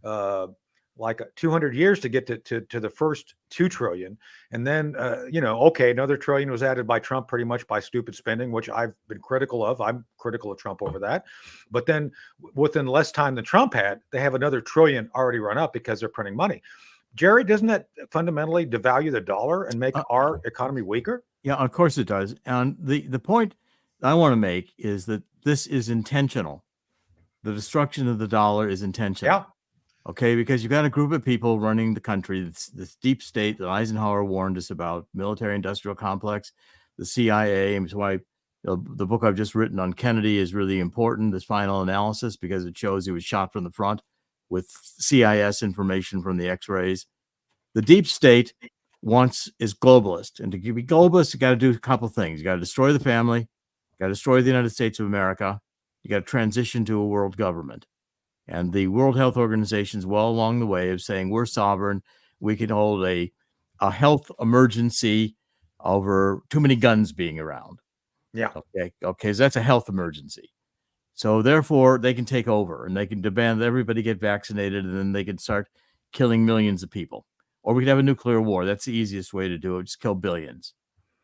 200 years to get to the first 2 trillion. And then, okay, another trillion was added by Trump pretty much by stupid spending, which I've been critical of. I'm critical of Trump over that. But then within less time than Trump had, they have another trillion already run up because they're printing money. Jerry, doesn't that fundamentally devalue the dollar and make our economy weaker? Yeah, of course it does. And the point I want to make is that this is intentional. The destruction of the dollar is intentional. Yeah. Okay, because you've got a group of people running the country, this deep state that Eisenhower warned us about, military-industrial complex, the CIA, and it's why the book I've just written on Kennedy is really important, this final analysis, because it shows he was shot from the front with CIS information from the X-rays. The deep state is globalist. And to be globalist, you got to do a couple things. You got to destroy the family, you got to destroy the United States of America, you got to transition to a world government. And the World Health Organization is well along the way of saying we're sovereign. We can hold a health emergency over too many guns being around. Yeah. Okay. So that's a health emergency. So therefore, they can take over and they can demand that everybody get vaccinated, and then they can start killing millions of people. Or we could have a nuclear war. That's the easiest way to do it. Just kill billions.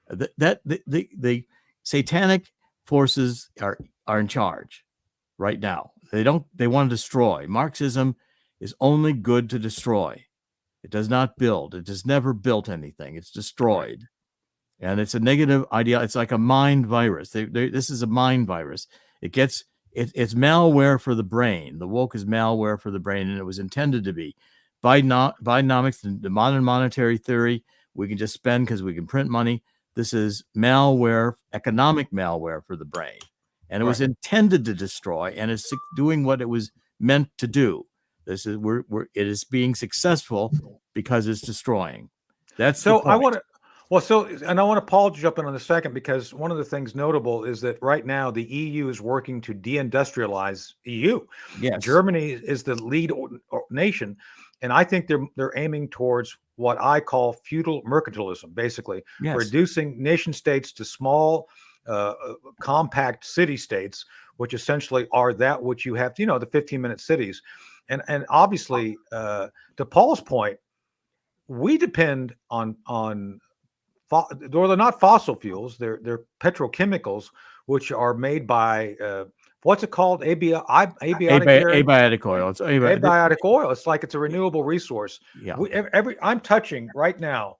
The satanic forces are in charge right now. They want to destroy. Marxism is only good to destroy. It does not build. It has never built anything. It's destroyed. And it's a negative idea. It's like a mind virus. This is a mind virus. It's malware for the brain. The woke is malware for the brain, and it was intended to be. Bidenomics, the modern monetary theory, we can just spend because we can print money. This is malware, economic malware for the brain. And it was intended to destroy, and it's doing what it was meant to do. This is it is being successful because it's destroying. That's so the point. I want to Paul jump in on the second, because one of the things notable is that right now the EU is working to deindustrialize EU. Yes. Germany is the lead nation, and I think they're aiming towards what I call feudal mercantilism, basically reducing nation states to small, compact city states, which essentially are that which you have, the 15-minute cities, and obviously, to Paul's point, we depend on they're not fossil fuels, they're petrochemicals, which are made by what's it called? Abiotic oil. It's abiotic oil. It's like it's a renewable resource. Yeah. I'm touching right now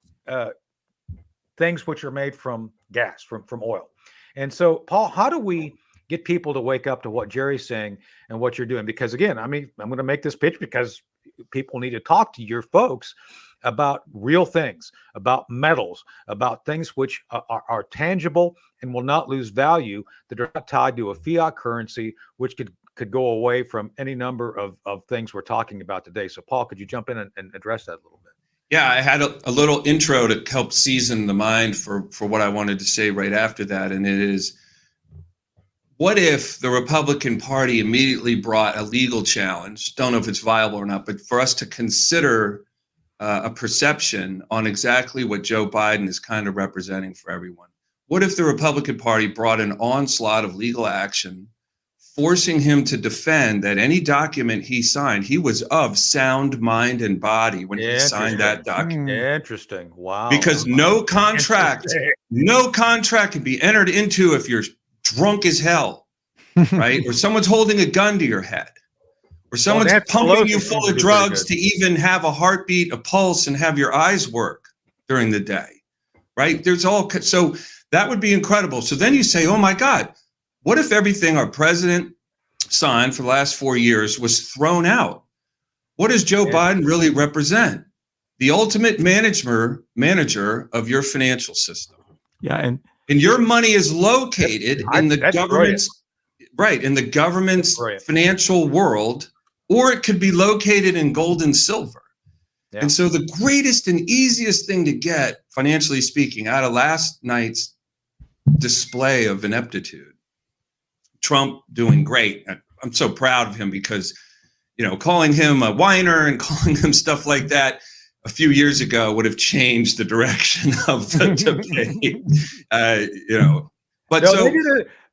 things which are made from gas, from oil. And so, Paul, how do we get people to wake up to what Jerry's saying and what you're doing? Because again, I'm going to make this pitch because people need to talk to your folks about real things, about metals, about things which are tangible and will not lose value, that are not tied to a fiat currency, which could go away from any number of things we're talking about today. So, Paul, could you jump in and address that a little bit? Yeah, I had a little intro to help season the mind for what I wanted to say right after that. And it is, what if the Republican Party immediately brought a legal challenge? Don't know if it's viable or not, but for us to consider a perception on exactly what Joe Biden is kind of representing for everyone. What if the Republican Party brought an onslaught of legal action, forcing him to defend that any document he signed, he was of sound mind and body when he signed that document? Interesting. Wow. Because no contract can be entered into if you're drunk as hell, right? Or someone's holding a gun to your head. or someone's Nancy pumping Pelosi you seems full to of do pretty drugs good. to even have a heartbeat, a pulse, and have your eyes work during the day, right? There's all, so that would be incredible. So then you say, oh my God, what if everything our president signed for the last 4 years was thrown out? What does Joe Biden really represent? The ultimate manager of your financial system. Yeah, and your money is located in the government's in the government's financial world, or it could be located in gold and silver. Yeah. And so the greatest and easiest thing to get, financially speaking, out of last night's display of ineptitude, Trump doing great. I'm so proud of him because, you know, calling him a whiner and calling him stuff like that a few years ago would have changed the direction of the debate. You know, but no, so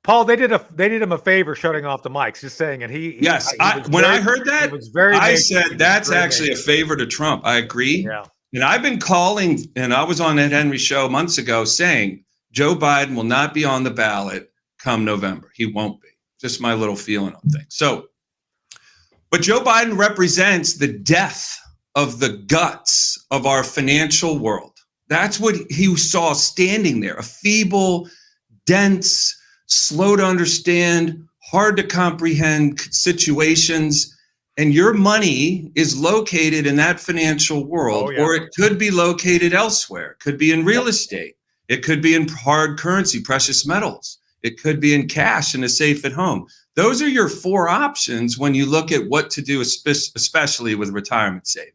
Paul, they did him a favor shutting off the mics, just saying, and when I heard that, I said that's actually a favor to Trump. I agree. Yeah. And I've been calling, and I was on Ed Henry show months ago saying Joe Biden will not be on the ballot come November. He won't be. Just my little feeling on things. So, but Joe Biden represents the death of the guts of our financial world. That's what he saw standing there, a feeble, dense, slow to understand, hard to comprehend situations. And your money is located in that financial world, or it could be located elsewhere. It could be in real estate. It could be in hard currency, precious metals. It could be in cash in a safe at home. Those are your 4 options when you look at what to do, especially with retirement savings.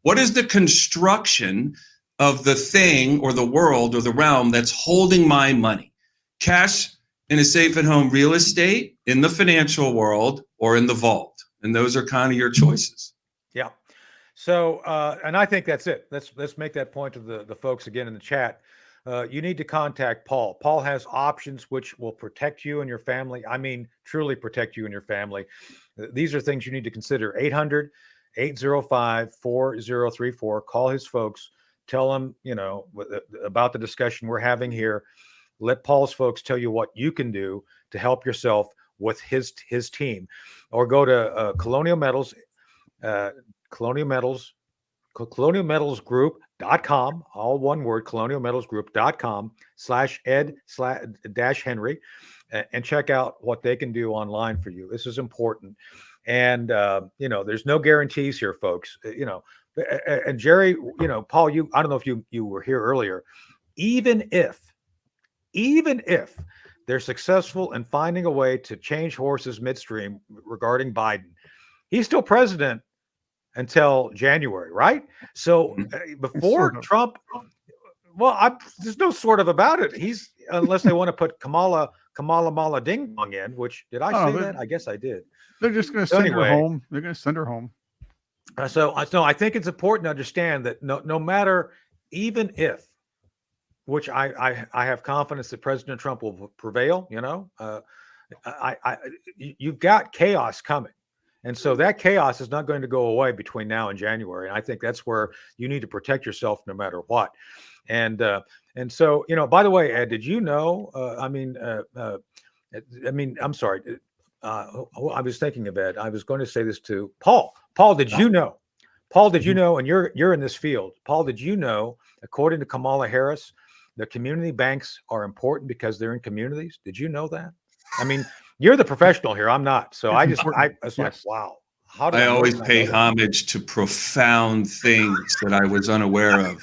What is the construction of the thing or the world or the realm that's holding my money? Cash in a safe at home, real estate, in the financial world, or in the vault. And those are kind of your choices. Yeah. So, and I think that's it. Let's make that point to the folks again in the chat. You need to contact Paul. Paul has options which will protect you and your family. I mean, truly protect you and your family. These are things you need to consider. 800-805-4034. Call his folks. Tell them, you know, about the discussion we're having here. Let Paul's folks tell you what you can do to help yourself with his team. Or go to Colonial Metals, colonialmetalsgroup.com, all one word, colonialmetalsgroup.com/ed/Henry, and check out what they can do online for you. This is important. And, you know, there's no guarantees here, folks. You know, and Jerry, you know, Paul, I don't know if you were here earlier. Even if they're successful in finding a way to change horses midstream regarding Biden, he's still president until January, right? So before Trump, well, there's no sort of about it. Unless they want to put Kamala Ding Dong in, which, did I say that? I guess I did. They're just going to send her home. They're going to send her home. So I think it's important to understand that no matter, even if, which I have confidence that President Trump will prevail, you know, you've got chaos coming. And so that chaos is not going to go away between now and January. And I think that's where you need to protect yourself no matter what. And so, you know, by the way, Ed, did you know, I'm sorry. I was thinking of Ed. I was going to say this to Paul. Paul, did you know? Paul, did you know, and you're in this field. Paul, did you know, according to Kamala Harris, the community banks are important because they're in communities? Did you know that? I mean, you're the professional here. I'm not. So I was like, wow. How do I always pay homage to profound things that I was unaware of.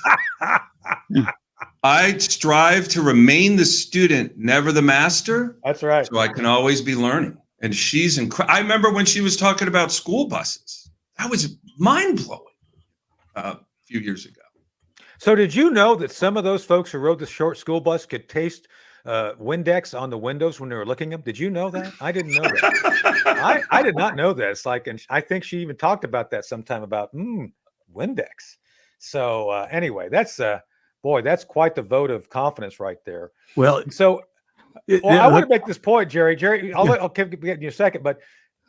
I strive to remain the student, never the master. That's right. So I can always be learning. And she's incredible. I remember when she was talking about school buses. That was mind-blowing a few years ago. So did you know that some of those folks who rode the short school bus could taste Windex on the windows when they were looking at them? Did you know that? I didn't know that. I did not know this. Like, and I think she even talked about that sometime about Windex. So anyway, that's boy, that's quite the vote of confidence right there. Well, so I want to make this point, Jerry. I'll get in a second, but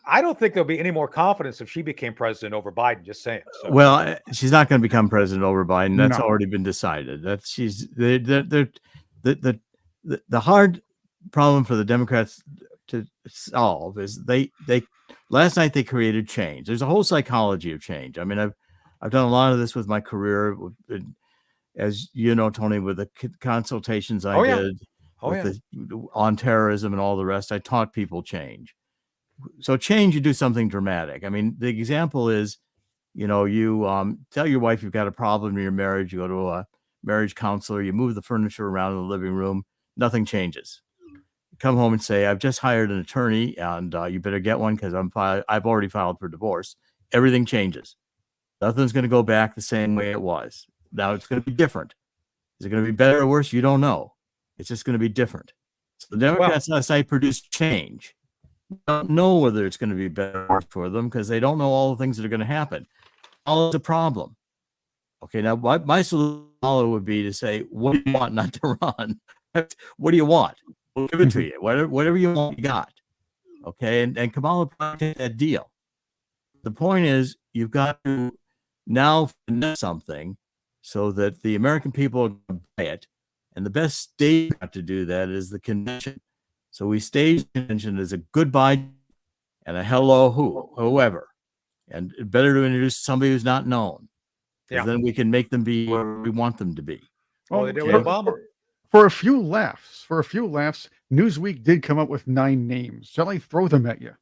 I don't think there'll be any more confidence if she became president over Biden. Just saying. So. Well, she's not going to become president over Biden. That's already been decided. The hard problem for the Democrats to solve is they last night they created change. There's a whole psychology of change. I mean, I've done a lot of this with my career, as you know, Tony, with the consultations I did on terrorism and all the rest. I taught people change. So change, you do something dramatic. I mean, the example is, you know, you tell your wife you've got a problem in your marriage. You go to a marriage counselor. You move the furniture around in the living room. Nothing changes. You come home and say, I've just hired an attorney, and you better get one because I've already filed for divorce. Everything changes. Nothing's going to go back the same way it was. Now it's going to be different. Is it going to be better or worse? You don't know. It's just going to be different. So the Democrats last night produced change. Don't know whether it's going to be better or worse for them because they don't know all the things that are going to happen. All is a problem. Okay, now my solution would be to say, what do you want not to run? What do you want? We'll give it to you. Whatever you want, you got. Okay, and Kamala take that deal. The point is, you've got to now finesse something so that the American people are going to buy it. And the best stage to do that is the convention. So we stage the convention as a goodbye and a hello whoever. And better to introduce somebody who's not known. Because then we can make them be where we want them to be. Well, they did with Obama. For a few laughs, Newsweek did come up with 9 names. Shall I throw them at you?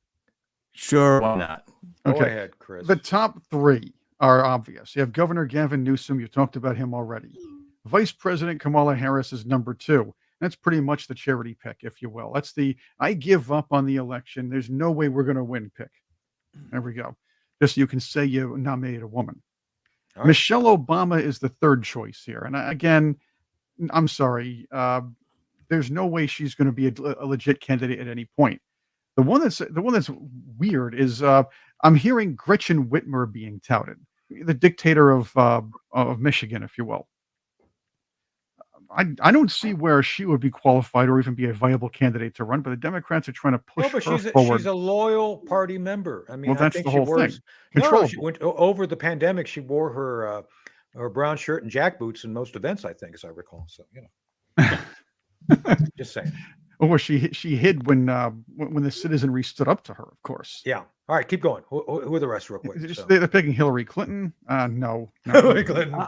Sure, why not? Okay. Go ahead, Chris. The top 3 are obvious. You have Governor Gavin Newsom. You talked about him already. Vice President Kamala Harris is number 2. That's pretty much the charity pick, if you will. That's the I give up on the election. There's no way we're going to win pick. There we go. Just so you can say you nominated a woman. Right. Michelle Obama is the 3rd choice here. And again, I'm sorry. There's no way she's going to be a legit candidate at any point. The one that's weird is I'm hearing Gretchen Whitmer being touted, the dictator of Michigan, if you will. I don't see where she would be qualified or even be a viable candidate to run, but the Democrats are trying to push her forward. She's a loyal party member. I mean, well, that's the whole thing. She went over the pandemic. She wore her brown shirt and jack boots in most events, I think, as I recall. So, you know, just saying. Or she hid when the citizenry stood up to her, of course. Yeah. All right, keep going. Who are the rest, real quick? They're picking Hillary Clinton. No. Hillary Clinton.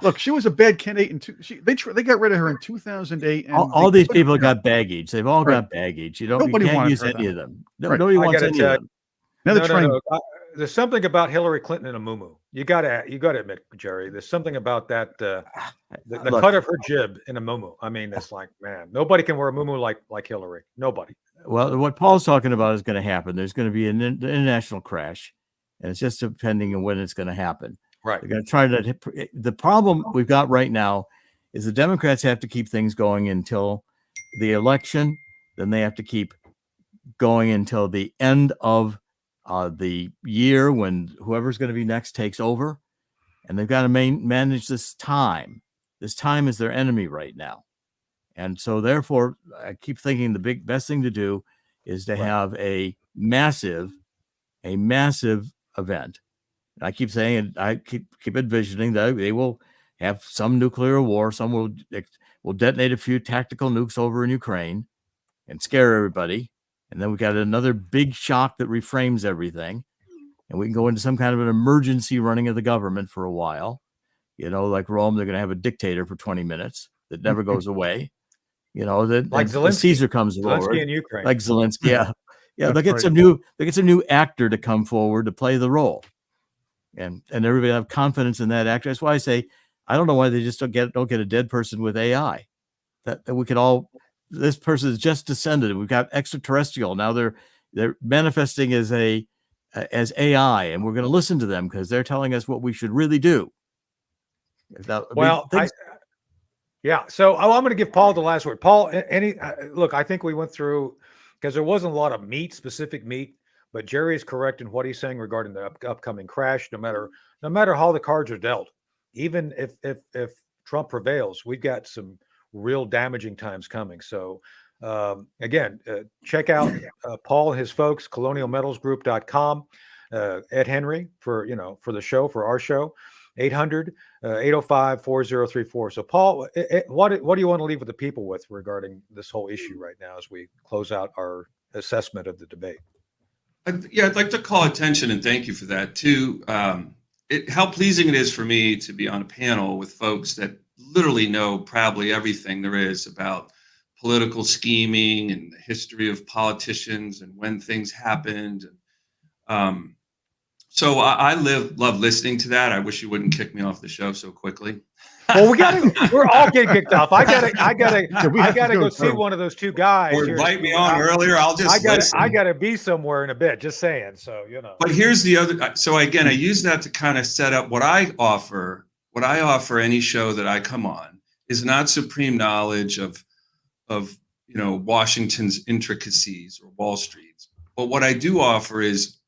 Look, she was a bad candidate. They got rid of her in 2008. And all these people got baggage. They've all got baggage. You can't use any of them. Nobody wants any of them. No. There's something about Hillary Clinton and a muumuu. You gotta admit, Jerry. There's something about that. The cut of her jib in a muumuu. I mean, it's like, man, nobody can wear a muumuu like Hillary. Nobody. Well, what Paul's talking about is going to happen. There's going to be an international crash, and it's just depending on when it's going to happen. Right. They're going to try to. The problem we've got right now is the Democrats have to keep things going until the election. Then they have to keep going until the end of the year when whoever's going to be next takes over, and they've got to manage this time. This time is their enemy right now. And so therefore, I keep thinking the best thing to do is to have a massive event. And I keep saying, I keep envisioning that they will have some nuclear war. Some will detonate a few tactical nukes over in Ukraine and scare everybody. And then we got another big shock that reframes everything. And we can go into some kind of an emergency running of the government for a while. You know, like Rome, they're going to have a dictator for 20 minutes that never goes away. You know, that like Zelensky, Caesar comes forward. Zelensky in Ukraine. Like Zelensky, yeah. They'll get some new actor to come forward to play the role. And everybody have confidence in that actor. That's why I say I don't know why they just don't get a dead person with AI. That we could all. This person is just descended. We've got extraterrestrial now. They're manifesting as AI, and we're going to listen to them because they're telling us what we should really do. Yeah. So I'm going to give Paul the last word. Paul, look, I think we went through because there wasn't a lot of specific meat, but Jerry is correct in what he's saying regarding the upcoming crash. No matter how the cards are dealt, even if Trump prevails, we've got some real damaging times coming. So again, check out Paul and his folks, colonialmetalsgroup.com, Ed Henry for the show, for our show, 800-805-4034. So Paul, what do you want to leave with the people with regarding this whole issue right now as we close out our assessment of the debate? I'd like to call attention, and thank you for that, to how pleasing it is for me to be on a panel with folks that literally know probably everything there is about political scheming and the history of politicians and when things happened. So I love listening to that. I wish you wouldn't kick me off the show so quickly. Well, we're all getting kicked off. I gotta go see one of those two guys. Or invite me on earlier. I'll just listen. I gotta be somewhere in a bit, just saying. So, But here's the other. So again, I use that to kind of set up what I offer. What I offer any show that I come on is not supreme knowledge of Washington's intricacies or Wall Street's. But what I do offer is,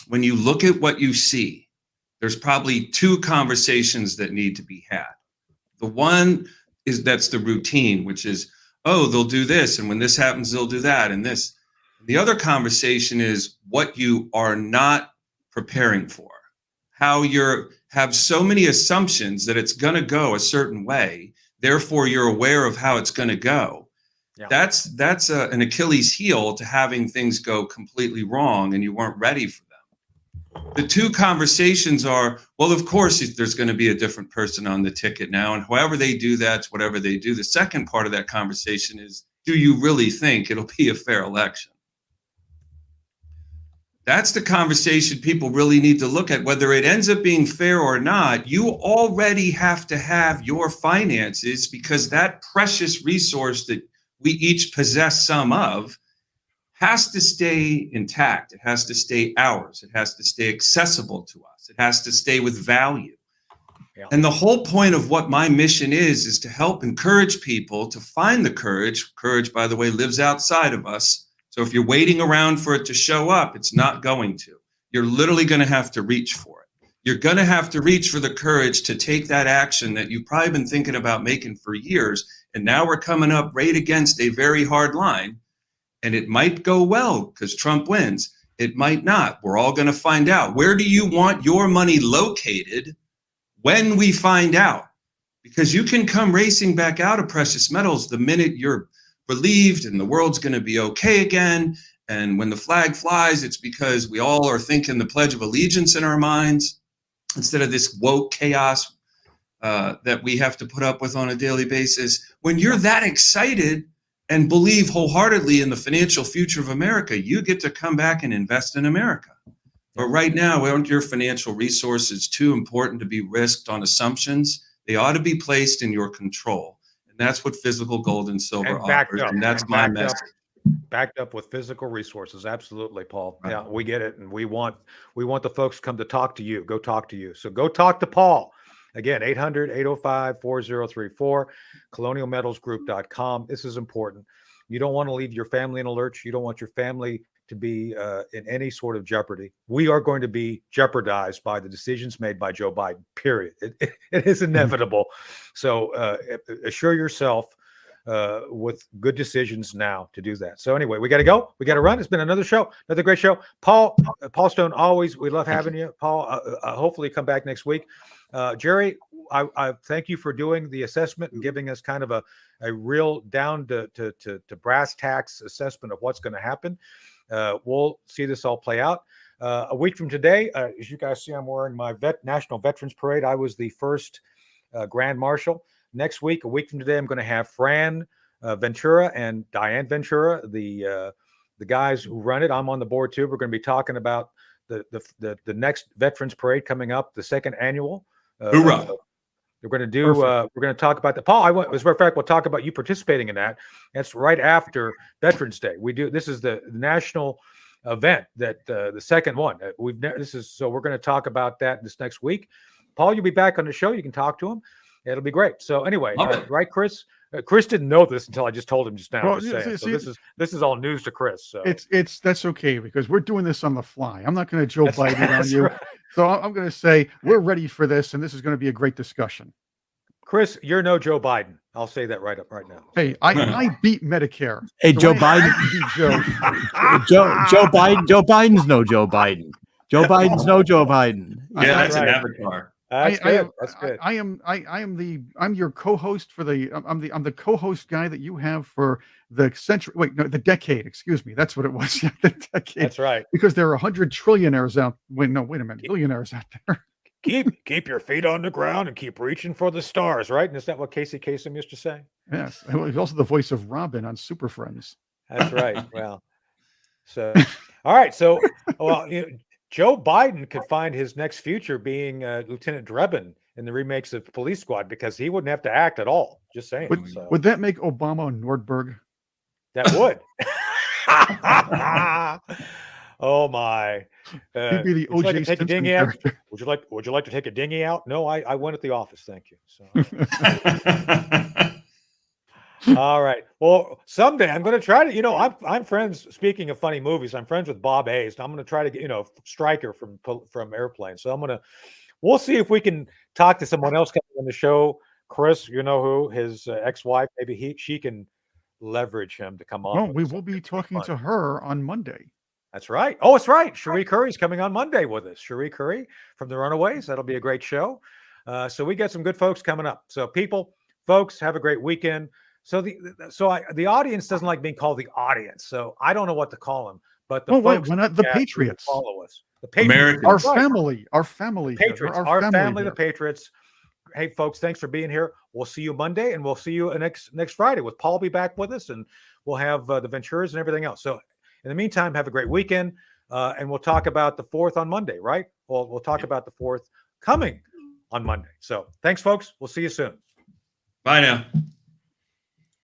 when you look at what you see, there's probably two conversations that need to be had. The one is that's the routine, which is, oh, they'll do this, and when this happens, they'll do that, and this. The other conversation is what you are not preparing for, how you have so many assumptions that it's going to go a certain way, therefore you're aware of how it's going to go. Yeah. That's an Achilles heel to having things go completely wrong and you weren't ready for them. The two conversations are, well, of course, there's going to be a different person on the ticket now, and however they do that's whatever they do. The second part of that conversation is, do you really think it'll be a fair election? That's the conversation people really need to look at. Whether it ends up being fair or not, you already have to have your finances, because that precious resource that we each possess some of has to stay intact. It has to stay ours. It has to stay accessible to us. It has to stay with value. Yeah. And the whole point of what my mission is to help encourage people to find the courage. Courage, by the way, lives outside of us. So if you're waiting around for it to show up, it's not going to. You're literally going to have to reach for it. You're going to have to reach for the courage to take that action that you've probably been thinking about making for years. And now we're coming up right against a very hard line. And it might go well because Trump wins. It might not. We're all going to find out. Where do you want your money located when we find out? Because you can come racing back out of precious metals the minute you're relieved and the world's going to be okay again. And when the flag flies, it's because we all are thinking the Pledge of Allegiance in our minds instead of this woke chaos that we have to put up with on a daily basis. When you're that excited and believe wholeheartedly in the financial future of America, you get to come back and invest in America. But right now, aren't your financial resources too important to be risked on assumptions? They ought to be placed in your control. And that's what physical gold and silver offers. And that's my message. Backed up with physical resources. Absolutely, Paul. Right. Yeah, we get it. And we want the folks to come to talk to you. Go talk to you. So go talk to Paul. Again, 800-805-4034, colonialmetalsgroup.com. This is important. You don't want to leave your family in a lurch. You don't want your family to be in any sort of jeopardy. We are going to be jeopardized by the decisions made by Joe Biden, period. It is inevitable. So assure yourself with good decisions now to do that. So anyway, we got to go. We got to run. It's been another show, another great show. Paul Stone, always, we love having you. Paul, hopefully come back next week. Jerry, I thank you for doing the assessment and giving us kind of a real down to brass tacks assessment of what's going to happen. We'll see this all play out. A week from today, as you guys see, I'm wearing my National Veterans Parade. I was the first Grand Marshal. Next week, a week from today, I'm going to have Fran Ventura and Diane Ventura, the guys who run it. I'm on the board too. We're going to be talking about the next Veterans Parade coming up, the second annual. Hoorah! We're going to do. We're going to talk about that. Paul, as a matter of fact, we'll talk about you participating in that. That's right after Veterans Day. We do. This is the national event that the second one. So we're going to talk about that this next week. Paul, you'll be back on the show. You can talk to him. It'll be great. So anyway, right, Chris? Chris didn't know this until I just told him just now. Well, so this is all news to Chris. So that's okay because we're doing this on the fly. I'm not going to Joe Biden on you. Right. So I'm going to say we're ready for this, and this is going to be a great discussion. Chris, you're no Joe Biden. I'll say that right now. Hey, I beat Medicare. Hey, so Joe Biden. Joe Biden. Joe Biden's no Joe Biden. Joe Biden's no Joe Biden. Yeah, that's right. An avatar. That's good. That's good. I'm your co-host for I'm the co-host guy that you have for the century. Wait, no, the decade. Excuse me. That's what it was. Yeah, the decade. That's right. Because there are 100 trillionaires out. Wait a minute. Billionaires out there. Keep your feet on the ground and keep reaching for the stars, right? And is that what Casey Kasem used to say? Yes. He's also the voice of Robin on Super Friends. That's right. Well, so all right. So, well, Joe Biden could find his next future being Lieutenant Drebin in the remakes of Police Squad because he wouldn't have to act at all. Just saying. Would that make Obama Nordberg? That would. Oh my! He'd be the O.J. Like Simpson character. Would you like to take a dinghy out? No, I went at the office. Thank you. So. All right. Well, someday I'm going to try to. I'm friends. Speaking of funny movies, I'm friends with Bob Hayes. I'm going to try to get Stryker from Airplane. So we'll see if we can talk to someone else coming on the show. Chris, you know who? His ex-wife. Maybe she can leverage him to come on. Well, we will be talking to her on Monday. That's right. Oh, it's right. Cherie Curry's coming on Monday with us. Cherie Curry from the Runaways. That'll be a great show. So we got some good folks coming up. So folks, have a great weekend. So the audience doesn't like being called the audience. So I don't know what to call them. But why not the Patriots? Follow us. The Patriots. Americans. Our family. Patriots. Our family, the Patriots. Hey, folks, thanks for being here. We'll see you Monday, and we'll see you next Friday with Paul be back with us, and we'll have the Venturas and everything else. So in the meantime, have a great weekend, and we'll talk about the 4th on Monday, right? We'll talk about the 4th coming on Monday. So thanks, folks. We'll see you soon. Bye now.